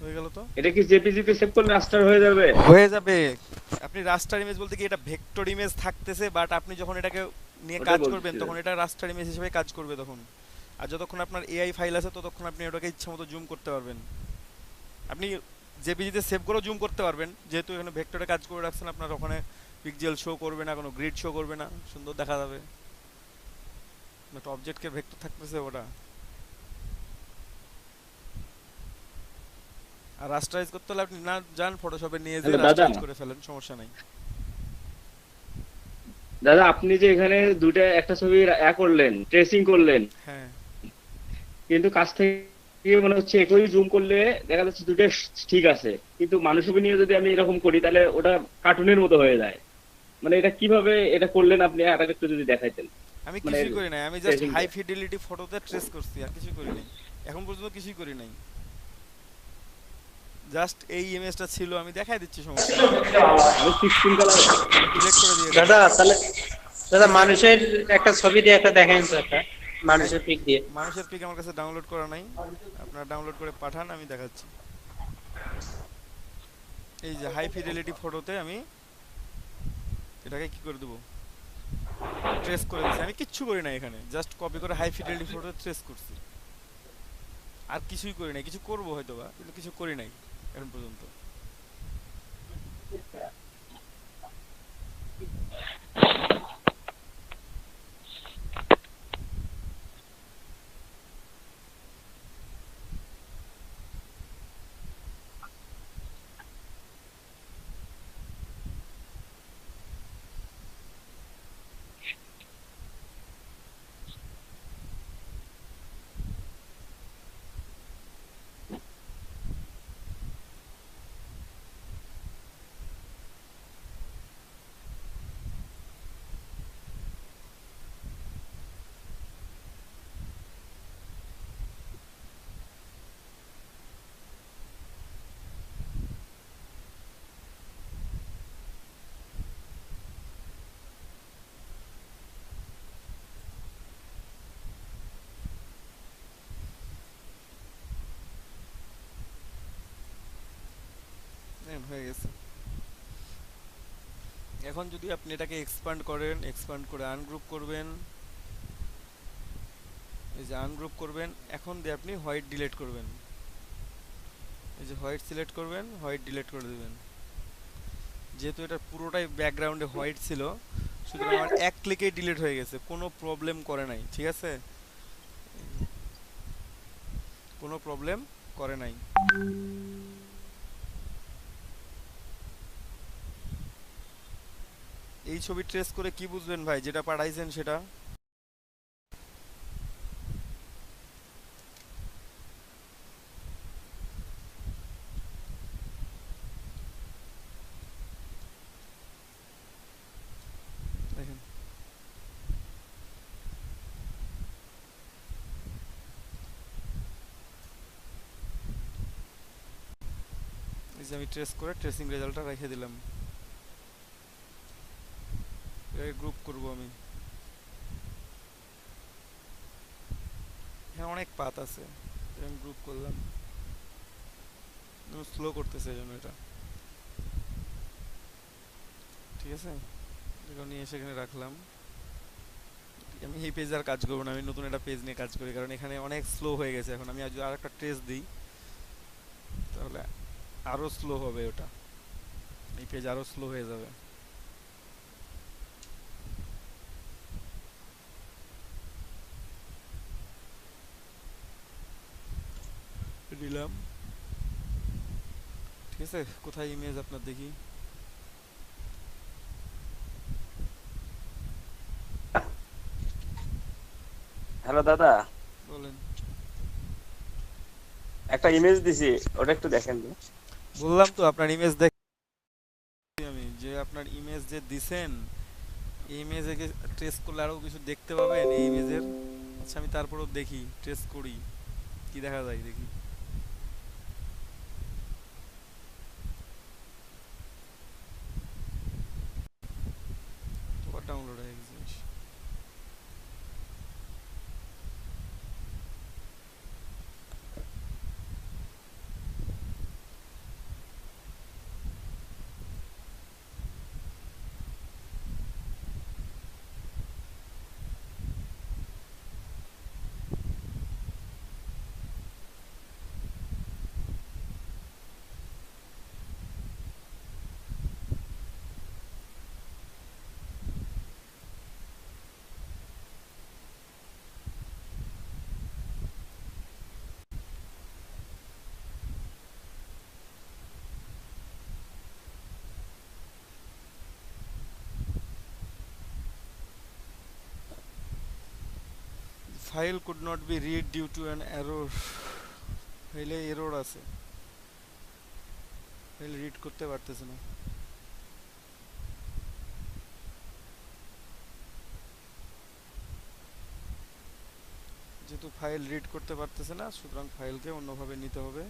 C: হয়ে গেল তো।
J: এটা কি জেপিজি তে সেভ করলে রাস্টার হয়ে যাবে?
C: হয়ে যাবে। আপনি রাস্টার ইমেজ বলতে কি এটা ভেক্টর ইমেজ থাকতেছে, বাট আপনি যখন এটাকে নিয়ে
J: ওটাই
C: কাজ
J: বলছি।
C: করবেন তখন এটা রাস্টার ইমেজ হিসেবে কাজ করবে তখন। আর যতক্ষণ আপনার এআই ফাইল আছে ততক্ষণ আপনি ওটাকে ইচ্ছামতো জুম করতে পারবেন। আপনি জেপিজিতে সেভ করেও জুম করতে পারবেন, যেহেতু এখানে ভেক্টরে কাজ করে রাখছেন, আপনার ওখানে পিক্সেল শো করবে না, কোনো গ্রিড শো করবে না, সুন্দর দেখা যাবে। বাট অবজেক্টকে ভেক্টর থাকতেছে ওটা। আর রাস্টারাইজ করতে হলে আপনি না যান ফটোশপে নিয়ে যেয়ে
J: দাদা।
C: রাস্টারাইজ করে ফেলেন, সমস্যা নাই।
J: দাদা আপনি যে এখানে দুটো একটা ছবি করলেন, ট্রেসিং করলেন,
C: হ্যাঁ
J: কিন্তু কাছ থেকে মনে হচ্ছে একই জুম করলে দেখা যাচ্ছে দুটো ঠিক আছে, কিন্তু মানুষকে নিয়ে যদি আমি এরকম করি তাহলে ওটা কার্টুনের মতো হয়ে যায়। মানে এটা কিভাবে এটা করলেন আপনি আর একটু যদি দেখাইতেন।
C: আমি
J: মানে
C: কিছুই করি নাই, আমি জাস্ট
J: tracing
C: হাই
J: টা।
C: ফিডেলিটি ফটোতে ট্রেস করছি, আর কিছুই করি নাই এখন পর্যন্ত, কিছুই করি নাই। জাস্ট এই ইমেজটা ছিল, আমি দেখাই দিচ্ছি, সমস্যা নেই।
J: আমি 16 কালার
C: ডিলিট করে দিয়ে
D: দাদা তাহলে দাদা মানুষের একটা ছবি দিয়ে একটা দেখেন তো, একটা মানুষের পিক দিয়ে।
C: মানুষের পিক আমার কাছে ডাউনলোড করা নাই, আপনারা ডাউনলোড করে পাঠান, আমি দেখাচ্ছি। এই যে হাই ফিডেলিটি ফটোতে আমি এটাকে কি করে দেবো, ট্রেস করে দিচ্ছি। আমি কিচ্ছু করি নাই এখানে, জাস্ট কপি করে হাই ফিডেলিটি ফটো ট্রেস করছি, আর কিছুই করি নাই। কিছু করবো হয়তো বা, কিন্তু কিছু করি নাই এখন পর্যন্ত। হয়ে গেছে। এখন যদি আপনি এটাকে এক্সপ্যান্ড করেন, এক্সপ্যান্ড করে আনগ্রুপ করবেন, এই যে আনগ্রুপ করবেন, এখন দিয়ে আপনি হোয়াইট ডিলিট করবেন। এই যে হোয়াইট সিলেক্ট করবেন, হোয়াইট ডিলিট করে দিবেন। যেহেতু এটা পুরোটাই ব্যাকগ্রাউন্ডে হোয়াইট ছিল, সুতরাং আমার এক ক্লিকেই ডিলিট হয়ে গেছে, কোনো প্রবলেম করে নাই। ঠিক আছে, কোনো প্রবলেম করে নাই। এই ছবি ট্রেস করে কি বুঝবেন ভাই, যেটা পাঠাইছেন সেটা? দেখেন এই যে আমি ট্রেস করে ট্রেসিং রেজাল্টটা রেখে দিলাম। গ্রুপ করব আমি। এখানে অনেক পাত আছে, আমি গ্রুপ করলাম। স্লো করতেছে এই জন্য এটা। ঠিক আছে, এটা নিয়ে এসে এখানে রাখলাম। আমি এই পেজ আর কাজ করবো না, আমি নতুন একটা পেজ নিয়ে কাজ করি, কারণ এখানে অনেক স্লো হয়ে গেছে। এখন আমি আর একটা ট্রেস দিই, তাহলে আরো স্লো হবে ওটা, এই পেজ আরো স্লো হয়ে যাবে। দিলাম। ঠিক আছে, কোথায় ইমেজ আপনার দেখি?
J: হ্যালো দাদা,
C: বলেন।
J: একটা ইমেজ দিছি, ওটা একটু দেখেন তো।
C: বললাম তো আপনার ইমেজ দেখ আমি, যে আপনার ইমেজ যে দিছেন, এই ইমেজে ট্রেস করলে আরো কিছু দেখতে পাবেন এই ইমেজের। আচ্ছা আমি তারপরেও দেখি, ট্রেস করি কি দেখা যায় দেখি। তোমার ডাউনলোড হয়ে গেছে। File could not be read due to an error. ফাইলে এরর আছে, ফাইল রিড করতে পারতেছে না। যেহেতু ফাইল রিড করতে পারতেছে না, সুতরাং ফাইলকে অন্যভাবে নিতে হবে।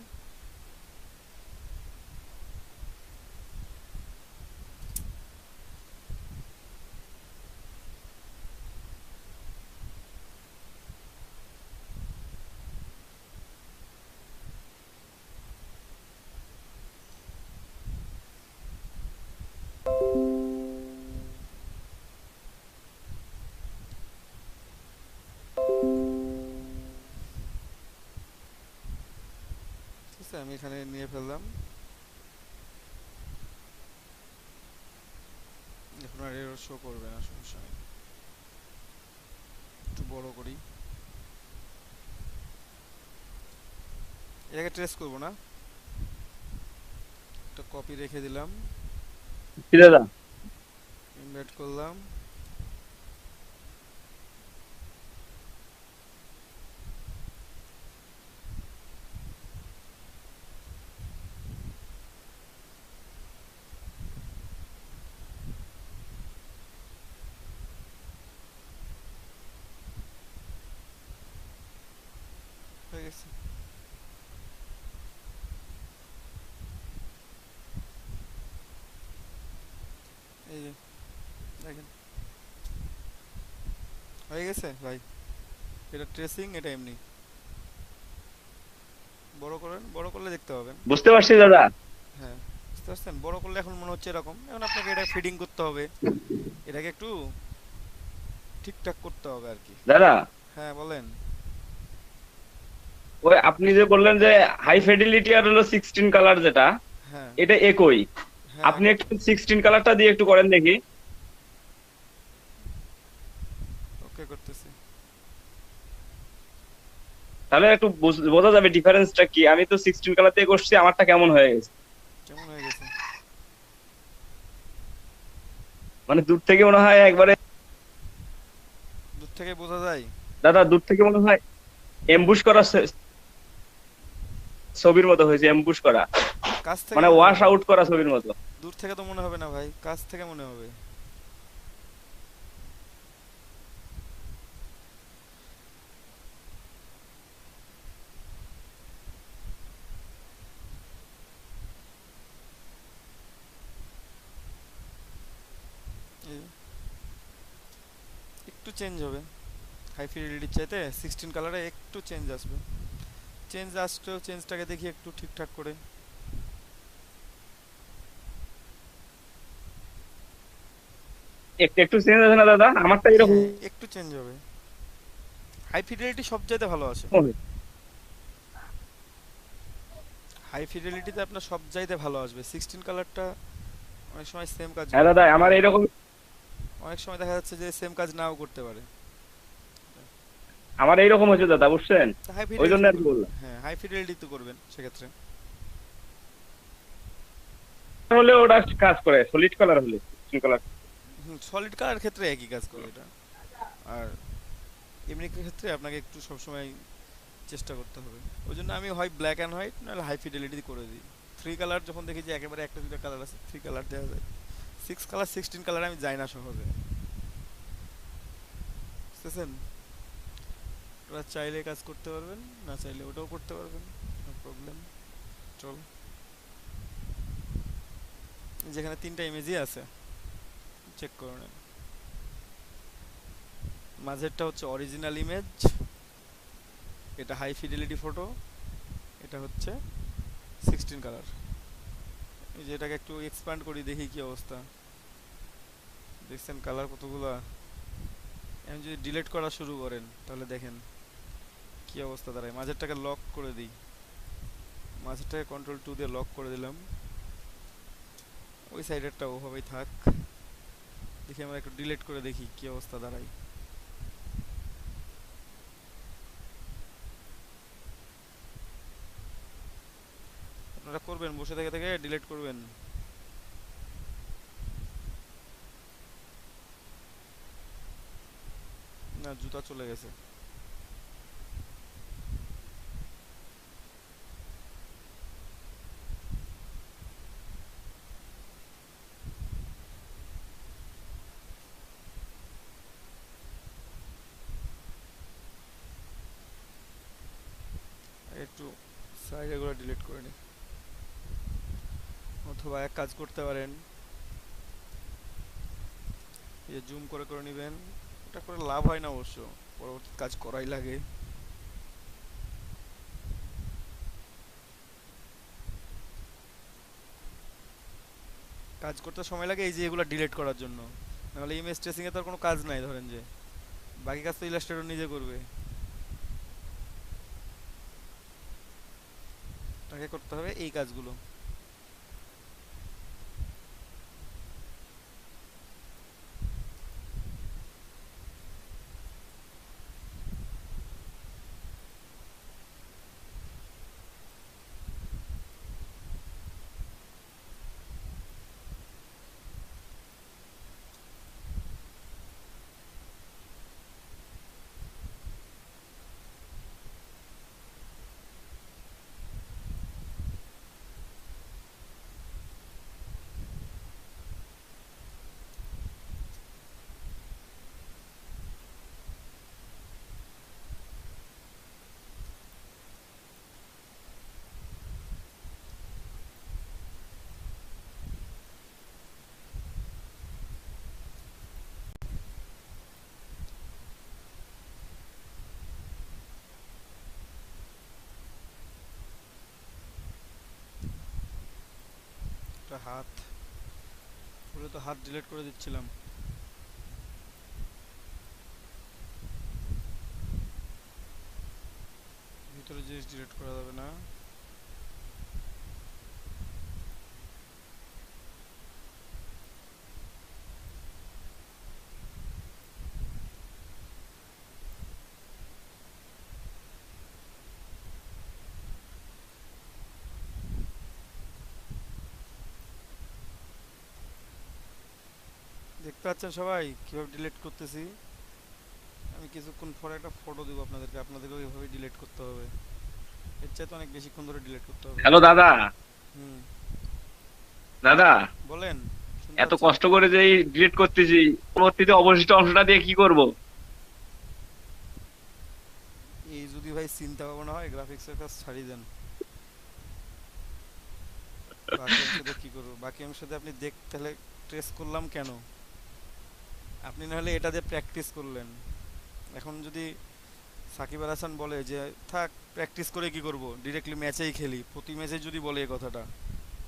C: আমি এখানে নিয়ে ফেললাম, এখন আর এরর শো করবে না, সমস্যা নেই। একটু বড় করি, এটাকে ট্রেস করব না, একটা কপি রেখে দিলাম,
J: কি দাদা
C: ইনভাইট করলাম। হয়ে গেছে। এই যে দেখেন হয়ে গেছে ভাই, এটা ট্রেসিং, এটা এমনি। বড় করেন, বড় করলে দেখতে পাবেন।
J: বুঝতে পারছি দাদা।
C: হ্যাঁ বুঝতে পারছেন, বড় করলে এখন মনে হচ্ছে এরকম। এখন আপনাকে এটা ফিডিং করতে হবে, এটাকে একটু ঠিকঠাক করতে হবে আর কি।
J: দাদা
C: হ্যাঁ বলেন।
J: ওই আপনি যে বললেন যে হাই ফিডেলিটি আর হলো 16 কালার যেটা,
C: হ্যাঁ
J: এটা একই।
C: হ্যাঁ
J: আপনি একটু 16 কালারটা দিয়ে একটু করেন দেখি,
C: ওকে করতেছি।
J: তাহলে একটু বোঝা যাবে ডিফারেন্সটা কি। আমি তো 16 কালার দিয়ে করছি, আমারটা কেমন হয়ে গেছে।
C: কেমন হয়ে গেছে?
J: মানে দূর থেকে মনে হয় একবারে,
C: দূর থেকে বোঝা যায়?
J: দাদা দূর থেকে মনে হয় এমবুশ করা ছবির মতো হয়েছে, এমবুশ করা,
C: কাছ থেকে
J: মানে
C: মনে
J: ওয়াশ
C: হবে।
J: আউট করা ছবির মতো।
C: দূর থেকে তো মনে হবে না ভাই, কাছ থেকে মনে হবে। এই একটু চেঞ্জ হবে, হাই ফিডেলিটির চাইতে 16 কালারে একটু চেঞ্জ আসবে। চেঞ্জ আসলেও চেঞ্জটাকে দেখি একটু ঠিকঠাক করে।
J: একটু একটু চেঞ্জ আছে না দাদা? আমারটা এরকম
C: হ্যাঁ একটু চেঞ্জ হবে। হাই ফিডেলিটি সব চাইতে ভালো আসে।
J: হবে।
C: হাই ফিডেলিটিতে আপনার সব চাইতে ভালো আসবে। 16 কালারটা অনেক সময় সেম কাজ
J: হ্যাঁ
C: করে,
J: দাদা, আমার এরকম,
C: অনেক সময় দেখা যাচ্ছে যে সেম কাজ নাও করতে পারে।
J: আমার এইরকম হয়েছে দাদা, বুঝছেন?
C: হাই
J: ওই জন্য
C: ফিডেলিটি
J: আর কি
C: করবেন,
J: বললাম।
C: হ্যাঁ হাই ফিডেলিটি তো করবেন সেক্ষেত্রে।
J: হলে ওটা কাজ করে, সলিড কালার হলে 16 কালার।
C: সলিড কালার ক্ষেত্রে একই কাজ করে এটা। আর এমনি ক্ষেত্রে আপনাকে একটু সবসময় চেষ্টা করতে হবে। ওই জন্য আমি হয় ব্ল্যাক অ্যান্ড হোয়াইট নাহলে হাই ফিডেলিটি করে দিই। 3 কালার যখন দেখি যে একেবারে একটা দুটো কালার আছে, 3 কালার দেওয়া যায়। 6 কালার 16 কালার আমি যাই না সহজে, বুঝতেছেন? ওরা চাইলে কাজ করতে পারবেন, না চাইলে ওটাও করতে পারবেন, নো প্রবলেম। চল, যেখানে 3টা ইমেজই আছে চেক করে নেন। মাঝেরটা হচ্ছে অরিজিনাল ইমেজ, এটা হাই ফিডেলিটি ফটো, এটা হচ্ছে 16 কালার। এই যে এটাকে একটু এক্সপ্যান্ড করি দেখি কি অবস্থা। দেখছেন কালার কতগুলা? আমি যদি ডিলিট করা শুরু করেন তাহলে দেখেন কি অবস্থা দাঁড়ায়। মাঝেরটাকে লক করে দিই, মাঝেরটাকে Ctrl+2 দিয়ে লক করে দিলাম। ওই সাইডেরটা ওভাবেই থাক। দেখি আমরা একটু ডিলিট করে দেখি কি অবস্থা দাঁড়ায়। আপনারা করবেন, বসে থেকে থেকে ডিলিট করবেন। না জুতা চলে গেছে। একটু সাইডে গুলো ডিলিট করে নিই। অথবা এক কাজ করতে পারেন, এই যে জুম করে করে নেবেন। এটা করে লাভ হয় না অবশ্য, পরবর্তী কাজ করাই লাগে। কাজ করতে সময় লাগে এই যে এগুলো ডিলিট করার জন্য, নাহলে ইমেজ ট্রেসিং এ তো আর কোনো কাজ নাই। ধরেন যে বাকি কাজ তো ইলাস্ট্রেটর নিজে করবে, তাকে করতে হবে এই কাজগুলো। হাত বলে তো হাত ডিলিট করে দিচ্ছিলাম। ভিতরে ইমেজেস ডিলিট করা যাবে না। দেখতে পাচ্ছেন সবাই কিভাবে ডিলিট করতেছি? আমি কিছুক্ষণ পরে একটা ফটো দিব আপনাদেরকে, আপনাদেরকেও এইভাবে ডিলিট করতে হবে। এর চাইতে অনেক বেশিক্ষণ ধরে ডিলিট করতে হবে।
J: হ্যালো দাদা,
C: হুম,
J: দাদা
C: বলেন, শুনতে
J: এত
C: পাচ্ছেন?
J: কষ্ট করে যে ডিলিট করতেছি, পরবর্তীতে অবশিষ্ট অংশটা দিয়ে কি করব?
C: এই যদি ভাই চিন্তা ভাবনা হয়, গ্রাফিক্সের কাজ ছাড়িয়ে দেন। বাকি অংশতে কি করবো? বাকি অংশতে আপনি তাহলে ট্রেস করলাম কেন? আপনি নাহলে এটা দিয়ে প্র্যাকটিস করলেন। এখন যদি সাকিব আল হাসান বলে যে থাক প্র্যাকটিস করে কি করব, ডিরেক্টলি ম্যাচেই খেলি, প্রতি ম্যাচে যদি বলে এই কথাটা,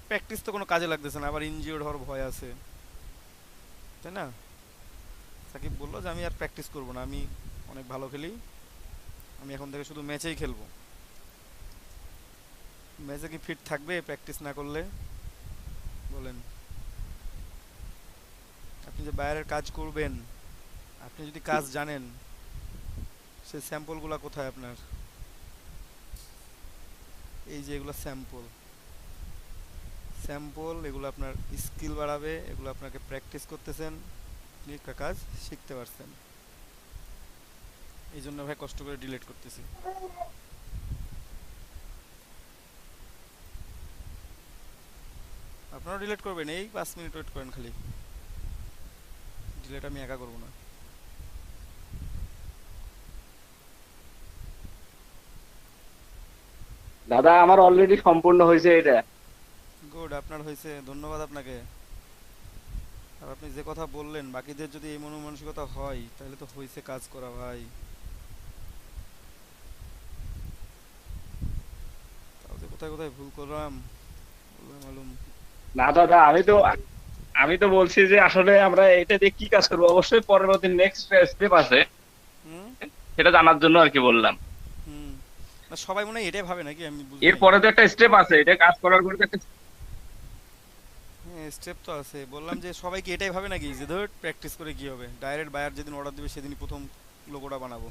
C: প্র্যাকটিস তো কোনো কাজে লাগতেছে না, আবার ইনজিওর্ড হওয়ার ভয় আছে, তাই না? সাকিব বললো যে আমি আর প্র্যাকটিস করব না, আমি অনেক ভালো খেলি, আমি এখন থেকে শুধু ম্যাচেই খেলবো। ম্যাচে কি ফিট থাকবে প্র্যাকটিস না করলে? বলেন। আপনি যে বাইরের কাজ করবেন, আপনি যদি কাজ জানেন, সেই স্যাম্পলগুলো কোথায় আপনার? এই যে এগুলো স্যাম্পল, এগুলো আপনার স্কিল বাড়াবে, এগুলো আপনাকে প্র্যাকটিস করতেছেন, আপনি একটা কাজ শিখতে পারছেন। এই জন্য ভাই কষ্ট করে ডিলিট করতেছি। আপনারাও ডিলিট করবেন, এই 5 মিনিট ওয়েট করেন খালি, ডিলিট আমি একা করব না।
J: দাদা আমার অলরেডি সম্পূর্ণ হয়েছে এটা।
C: গুড, আপনার হয়েছে, ধন্যবাদ আপনাকে। আর আপনি যে কথা বললেন, বাকিদের যদি এই মনোমানসিকতা হয় তাহলে তো হয়েছে কাজ করা ভাই। তাহলে কোথায় কোথায় ভুল করলাম আল্লাহ মালুম।
J: না দাদা, আমি তো বলছি যে আসলে আমরা এটা দিয়ে কি কাজ করবো, অবশ্যই পরবর্তী নেক্সট স্টেপ আছে,
C: হুম
J: সেটা জানার জন্য আর কি বললাম।
C: হুম না, সবাই মনে হয় এটাই ভাবে নাকি, আমি বুঝি নাই।
J: এরপরে তো একটা স্টেপ আছে, এটা কাজ করার পরে তো একটা
C: হ্যাঁ, স্টেপ তো আছে, বললাম যে সবাই কি এটাই ভাবে নাকি যে ধর প্র্যাকটিস করে কি হবে, ডাইরেক্ট বায়ার যেদিন অর্ডার দিবে সেদিনই প্রথম লোগোটা বানাবো?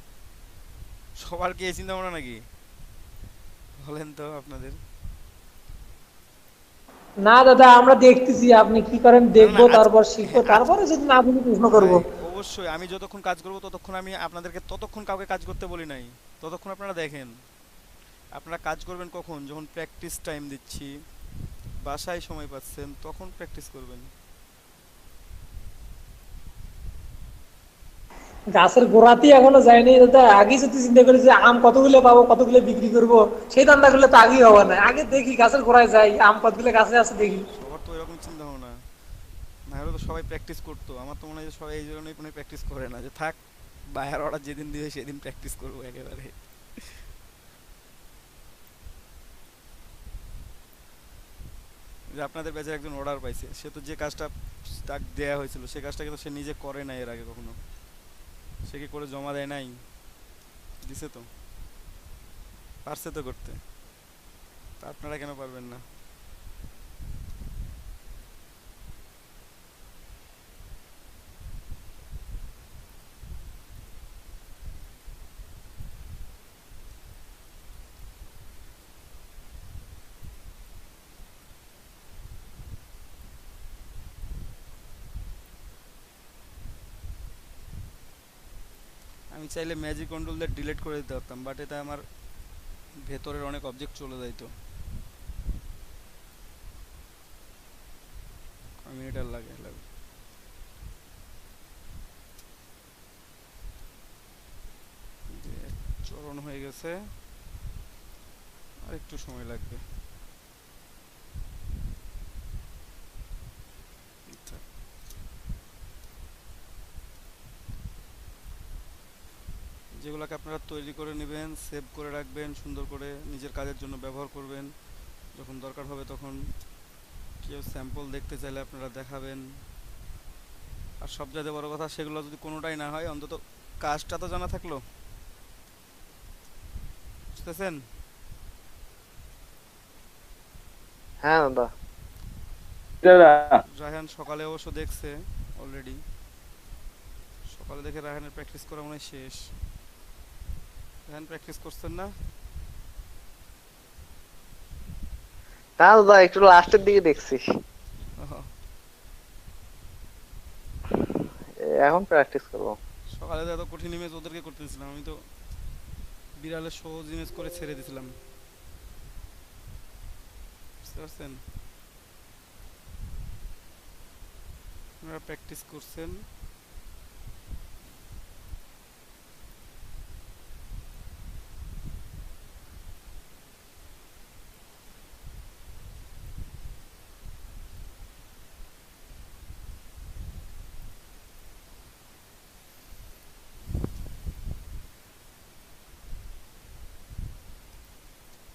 C: সবার কি এই চিন্তা ভাবনা নাকি? বলেন তো আপনাদের।
K: না দাদা, আমরা দেখতেছি আপনি কি করেন,
C: না
K: দেখবো,
C: না
K: তারপর শিখবো,
C: হ্যাঁ,
K: তারপরে যদি না বুঝি প্রশ্ন করবো।
C: ভাই অবশ্যই, আমি যতক্ষণ কাজ করব ততক্ষণ আমি আপনাদেরকে ততক্ষণ কাউকে কাজ করতে বলি নাই, ততক্ষণ আপনারা দেখেন। আপনারা কাজ করবেন কখন? যখন প্র্যাকটিস টাইম দিচ্ছি, বাসায় সময় পাচ্ছেন, তখন প্র্যাকটিস করবেন।
K: গাছের গোড়াতেই এখনো যায়নি দাদা, আগে যদি চিন্তা করি যে আম কতগুলো পাবো, কতগুলো বিক্রি করবো, সেই ধান্দা করলে তো আগেই হবে না। আগে দেখি গাছের গোড়ায় যাই, আম কতগুলো গাছে আছে দেখি।
C: সবার তো এরকম চিন্তা ভাবনা না হলে তো সবাই প্র্যাকটিস করতো। আমার তো মনে হয় যে সবাই এই জন্যই কোনো প্র্যাকটিস করে না, যে থাক বায়ার অর্ডার যেদিন দিবে সেদিন প্র্যাকটিস করবো একেবারে। যে আপনাদের ব্যাচের একজন অর্ডার পাইছে, সে তো যে কাজটা তাকে দেয়া হয়েছিল সে কাজটা কিন্তু সে নিজে করে নাই এর আগে কখনো। সে কি করে জমা দেয় নাই? দিছে তো, পারছে তো করতে, তা আপনারা কেন পারবেন না? আমি চাইলে ম্যাজিক কন্ট্রোল দিয়ে ডিলিট করে দিতে পারতাম, বাট এটা আমার ভেতরের অনেক অবজেক্ট চলে যাইতো, মিনিটার লাগে। যে চরণ হয়ে গেছে, আর একটু সময় লাগবে। আচ্ছা, যেগুলোকে আপনারা তৈরি করে নেবেন, সেভ করে রাখবেন, সুন্দর করে নিজের কাজের জন্য ব্যবহার করবেন, যখন দরকার হবে তখন কেউ স্যাম্পল দেখতে চাইলে আপনারা দেখাবেন। আর সবচেয়ে বড় কথা, সেগুলো যদি কোনোটাই না হয় অন্তত কাজটা তো জানা থাকলো, বুঝতেছেন?
F: হ্যাঁ দাদা।
C: রায়হান সকালে অবশ্য দেখছে অলরেডি, সকালে দেখে রায়হানের প্র্যাকটিস করা মনে হয় শেষ। রায়হান প্র্যাকটিস করছেন না?
F: না দাদা, একটু লাস্টের দিকে দেখছি, এখন প্র্যাকটিস করবো।
C: সকালে তো এত কঠিন ইমেজ ওদেরকে করতে দিয়েছিলাম, আমি তো বিড়ালের সহজ ইমেজ করে ছেড়ে দিয়েছিলাম, বুঝতে পারছেন? আপনারা প্র্যাকটিস করছেন।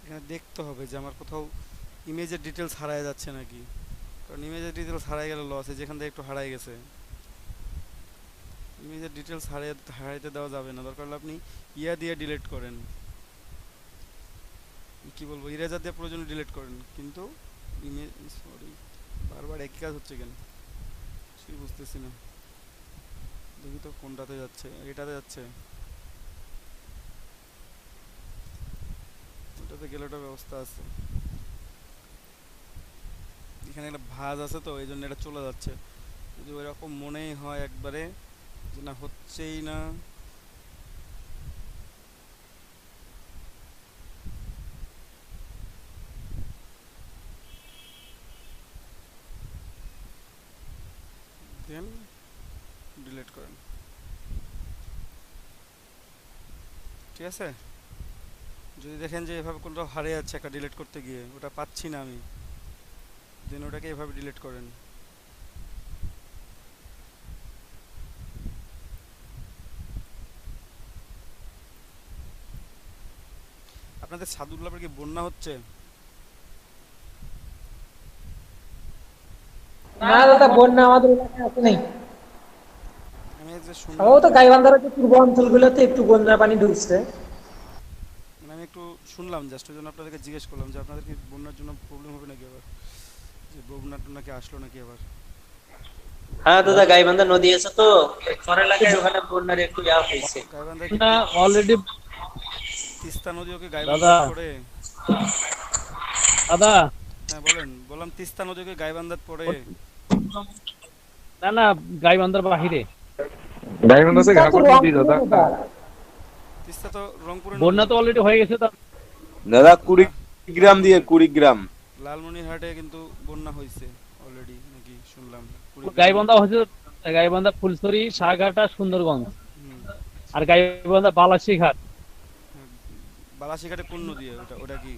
C: এখানে দেখতে হবে যে আমার কোথাও ইমেজের ডিটেলস হারায় যাচ্ছে নাকি, কারণ ইমেজের ডিটেলস হারাই গেলে লস, যেখান থেকে একটু হারাই গেছে। ইমেজের ডিটেলস হারাইতে দেওয়া যাবে না, দরকার হলে আপনি ইয়া দিয়ে ডিলিট করেন, কি বলবো, ইরেজার দিয়ে প্রয়োজনে ডিলিট করেন, কিন্তু ইমেজ, সরি বারবার একই কাজ হচ্ছে কেন কিছুই বুঝতেছি না। দেখি তো কোনটাতে যাচ্ছে, এটাতে যাচ্ছে, ওটাতে গেলে ওটা ব্যবস্থা আছে। এখানে একটা ভাঁজ আছে তো এই জন্য এটা চলে যাচ্ছে, যদি ওইরকম মনেই হয় একবারে যে না হচ্ছেই না, দেন ডিলিট করেন, ঠিক আছে? যদি দেখেন যে এভাবে কোনটা হারিয়ে যাচ্ছে একটা ডিলিট করতে গিয়ে, ওটা পাচ্ছি না আমি, দেন ওটাকে এভাবে ডিলিট করেন। আপনাদের সাদুল্লাহর কি বন্যা হচ্ছে?
K: না দাদা, বন্যা আমাদের এলাকায় আছে নাই।
C: আমি যে
K: সম্ভবত গাইবান্ধার যে পূর্ব অঞ্চলগুলোতে একটু বন্যা পানি ঢুকছে।
C: মানে আমি একটু শুনলাম, জাস্ট ওই জন্য আপনাদেরকে জিজ্ঞেস করলাম যে আপনাদের কি বন্যার জন্য প্রবলেম হবে নাকি আবার, যে বন্যা নাকি আসলো নাকি আবার।
D: হ্যাঁ দাদা, গাইবান্ধা নদী আছে তো, খরা এলাকায় ওখানে বন্যার একটু ইয়া হয়েছে।
C: গাইবান্ধা
H: না অলরেডি
C: তিস্তা নদী ওকে
H: দাদা
C: গাইবান্ধা পড়ে।
H: দাদা
C: হ্যাঁ বলেন, বললাম তিস্তা নদী ওকে গাইবান্ধাত পড়ে।
H: না না, গাইবান্ধার বাহিরে,
I: গাইবান্ধাতে ঘাগর নদী দাদা।
C: তিস্তা তো রংপুরের
H: বন্যা তো অলরেডি হয়ে গেছে
I: দাদা 20 গ্রাম দিয়ে 20 গ্রাম
C: লালমনিরহাটে কিন্তু বন্যা হয়েছে অলরেডি নাকি শুনলাম।
H: গাইবান্ধা হচ্ছে, গাইবান্ধা ফুলছড়ি, সারঘাটা, সুন্দরগঞ্জ, আর গাইবান্ধা বালাসীঘাট।
C: বালাসীঘাটে কোন নদী ওটা, ওটা কি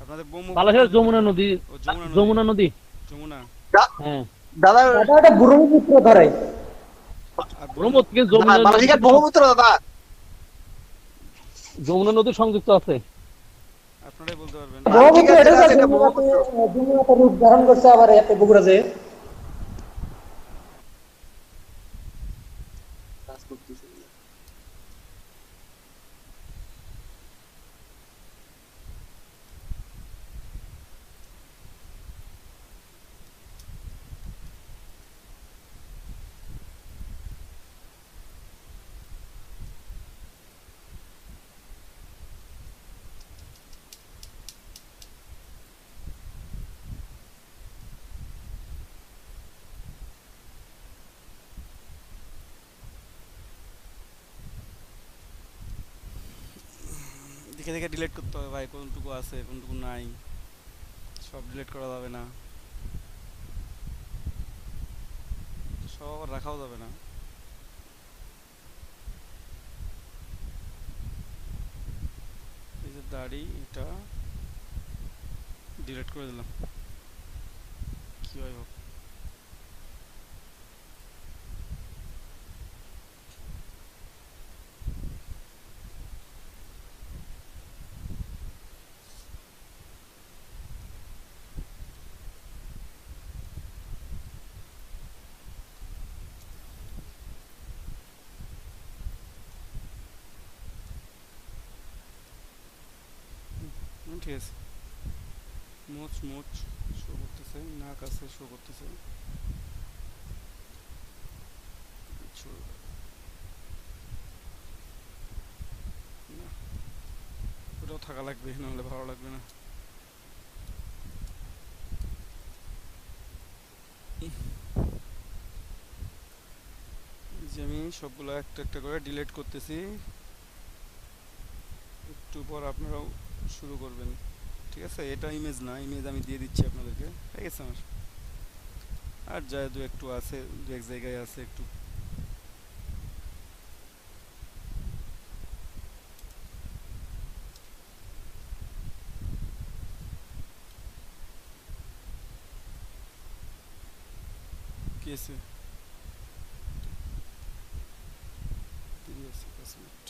C: আপনাদের
H: বালাসীঘাট যমুনা নদী, যমুনা নদী,
C: যমুনা।
H: হ্যাঁ
F: দাদা
K: ওটা ব্রহ্মপুত্র ধরে,
H: ব্রহ্মপুত্র থেকে যমুনা,
F: বালাসীঘাট ব্রহ্মপুত্র দাদা,
H: যমুনা নদী সংযুক্ত আছে।
C: আপনারাই বলতে পারবেন।
K: ব্রহ্মপুত্র এটা যমুনাতে রূপ ধারণ করছে আবার এতে বগুড়া যে।
C: দেখে দেখে ডিলিট করতে হবে ভাই, কোনটুকু আছে কোনটুকু নাই, সব ডিলিট করা যাবে না, সব আবার রাখাও যাবে না। এই যে দাড়ি, এটা ডিলিট করে দিলাম, কি হয় হোক। ঠিক আছে। মুচ মুচ শো করতেছে, নাক আছে শো করতেছে। না, ওটাও থাকা লাগবে, নাহলে ভালো লাগবে না। যে আমি সবগুলো একটা একটা করে ডিলিট করতেছি, একটু পর আপনারাও শুরু করবেন। ঠিক আছে, এটা ইমেজ না, ইমেজ আমি দিয়ে দিচ্ছি আপনাদেরকে। ঠিক আছে আমার, আর যা দু একটু আছে, দু এক জায়গায় আছে একটু। কি আছে? দেরি আছে 5 মিনিট।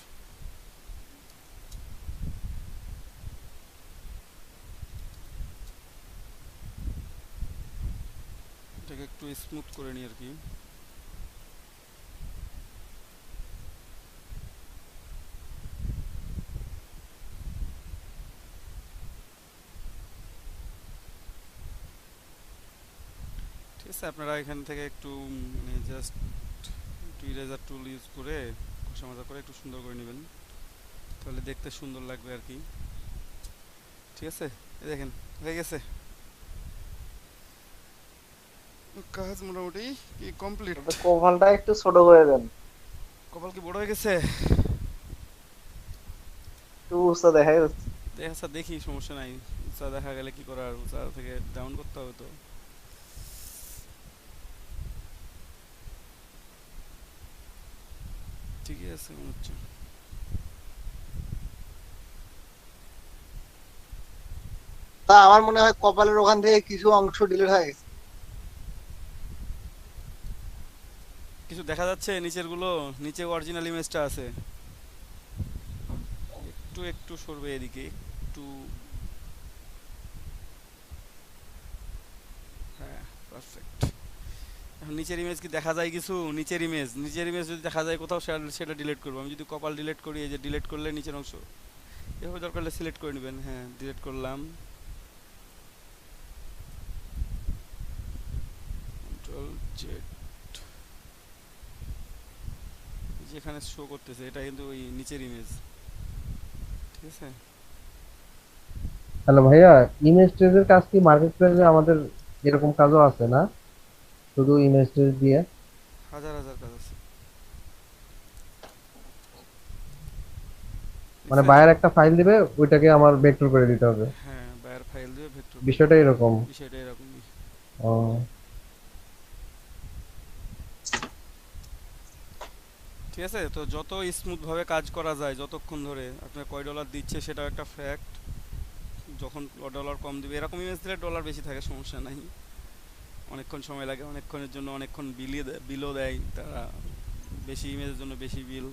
C: এটাকে একটু স্মুথ করে নিই আর কি। ঠিক আছে, আপনারা এখান থেকে একটু মানে জাস্ট একটু ইরেজার টুল ইউজ করে ঘষা মাজা করে একটু সুন্দর করে নেবেন, তাহলে দেখতে সুন্দর লাগবে আর কি। ঠিক আছে, এই দেখেন হয়ে গেছে কাজ মোটামুটি কি কমপ্লিট।
F: কপালটা একটু ছোট করে দেন।
C: কপাল কি বড় হয়ে গেছে?
F: একটু উঁচা দেখাই যাচ্ছে।
C: আচ্ছা দেখি, সমস্যা নাই। উঁচা দেখা গেলে কি করার, উঁচা থেকে ডাউন করতে হবে তো। ঠিকই আছে মনে হচ্ছে।
B: তা আমার মনে হয় কপালের ওখান থেকে কিছু অংশ ডিলিট হয়ে গেছে।
C: কিছু দেখা যাচ্ছে নিচের গুলো, নিচে অরিজিনাল ইমেজটা আছে। একটু একটু সরবে এদিকে একটু। হ্যাঁ পারফেক্ট। এখন নিচের ইমেজ কি দেখা যায় কিছু? নিচের ইমেজ যদি দেখা যায় কোথাও সেটা ডিলিট করবো। আমি যদি কপাল ডিলিট করি, এই যে ডিলিট করলে নিচের অংশ এভাবে দরকার হলে সিলেক্ট করে নেবেন। হ্যাঁ ডিলিট করলাম, কন্ট্রোল জেড। যেখানে শো করতেছে এটা কিন্তু ওই নিচের ইমেজ। ঠিক আছে।
E: তাহলে ভাইয়া ইমেজ ট্রেজের কাজ কি মার্কেট প্লেসে আমাদের এরকম কাজও আছে না, শুধু ইমেজ ট্রেজ দিয়ে?
C: হাজার হাজার কাজ আছে।
E: মানে বায়ার একটা ফাইল দিবে, ওইটাকে আমার ভেক্টর করে দিতে হবে?
C: হ্যাঁ বায়ার ফাইল দিয়ে ভেক্টর।
E: বিষয়টা এরকম?
C: বিষয়টা এরকমই।
E: ও
C: ঠিক আছে, তো যত স্মুথ ভাবে কাজ করা যায়, যতক্ষণ ধরে আপনার কয় ডলার দিচ্ছে সেটাও একটা ফ্যাক্ট। যখন ডলার কম দিবে, এরকম ইমেজ দিলে ডলার বেশি থাকে, সমস্যা নাই। অনেকক্ষণ সময় লাগে, অনেকক্ষণের জন্য অনেকক্ষণ বিলও দেয় তারা, বেশি ইমেজের জন্য বেশি বিল।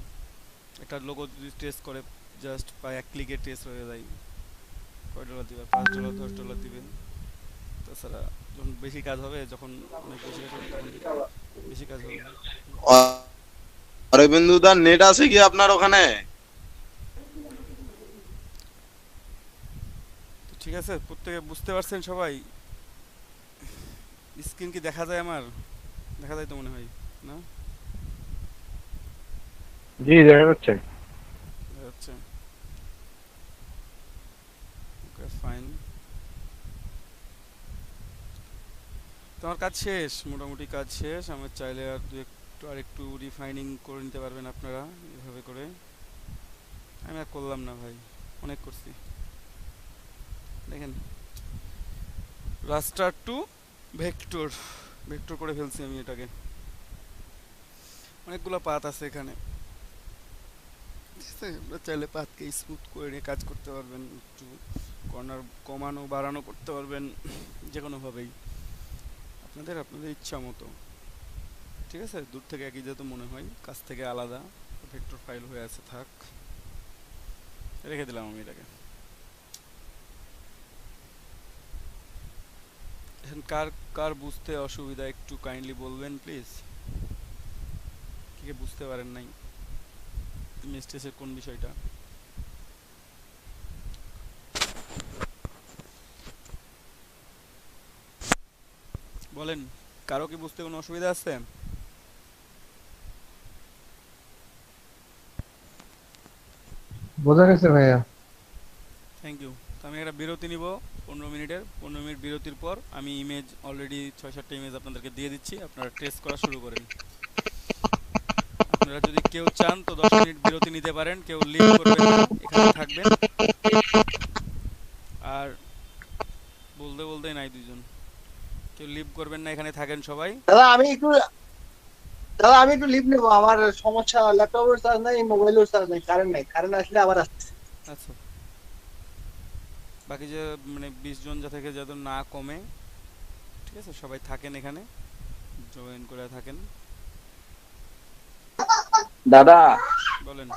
C: একটা লোগো যদি টেস্ট করে জাস্ট বা এক ক্লিকে টেস্ট হয়ে যায়। কয় ডলার দিবে? $5 $10 দিবেন। তাছাড়া যখন বেশি কাজ হবে, যখন অনেক বেশি কাজ হবে তখন বেশি কাজ হবে।
I: অরবিন্দুদা নেট আছে কি আপনার ওখানে?
C: ঠিক আছে, প্রত্যেকে বুঝতে পারছেন সবাই? স্ক্রিন কি দেখা যায় আমার? দেখা যায় তো মনে হয় না?
A: জি দেখা যাচ্ছে।
C: দেখা যাচ্ছে, ওকে ফাইন। তোমার কাজ শেষ, মোটামুটি কাজ শেষ। আমার চাইলে আর একটু রিফাইনিং করে নিতে পারবেন আপনারা এভাবে করে। আমি আর করলাম না ভাই, অনেক করছি। দেখেন রাস্টার টু ভেক্টর করে ফেলছি আমি এটাকে। অনেকগুলো পাথ আছে এখানে। ঠিক আছে, আপনারা চাইলে পাথকে স্মুথ করে নিয়ে কাজ করতে পারবেন, একটু কর্নার কমানো বাড়ানো করতে পারবেন, যে কোনোভাবেই আপনাদের ইচ্ছা মতো। ঠিক আছে, দূর থেকে একই যেহেতু মনে হয়, কাছ থেকে আলাদা ভেক্টর ফাইল হয়ে আছে, থাক। রেখে দিলাম আমি এটাকে। এখন কার বুঝতে অসুবিধা একটু কাইন্ডলি বলবেন প্লিজ। কে বুঝতে পারেন নাই মিস্টেসের কোন বিষয়টা? বলেন, কারো কি বুঝতে কোনো অসুবিধা আছে?
E: বোঝা গেছে ভাইয়া।
C: Thank you. তো আমি একটা বিরতি নিব 15 মিনিটের। 15 মিনিট বিরতির পর আমি ইমেজ অলরেডি 6-7টা ইমেজ আপনাদেরকে দিয়ে দিচ্ছি, আপনারা টেস্ট করা শুরু করেন। আপনারা যদি কেউ চান তো 10 মিনিট বিরতি নিতে পারেন, কেউ লিভ করবেন না, এখানে থাকবেন। আর বলতে বলতেই নাই দুইজন, কেউ লিভ করবেন না, এখানে থাকেন সবাই।
B: দাদা আমি একটু লিভ নেবো, আমার সমস্যা, ল্যাপটপের চার্জ নাই, মোবাইলের চার্জ নাই, কারেন্ট নাই, কারেন্ট আসলে আবার আসছে।
C: আচ্ছা, বাকি যে মানে 20 জন যা থেকে যাতে না কমে, ঠিক আছে, সবাই থাকেন এখানে, জয়েন করে থাকেন।
J: দাদা
C: বলেন।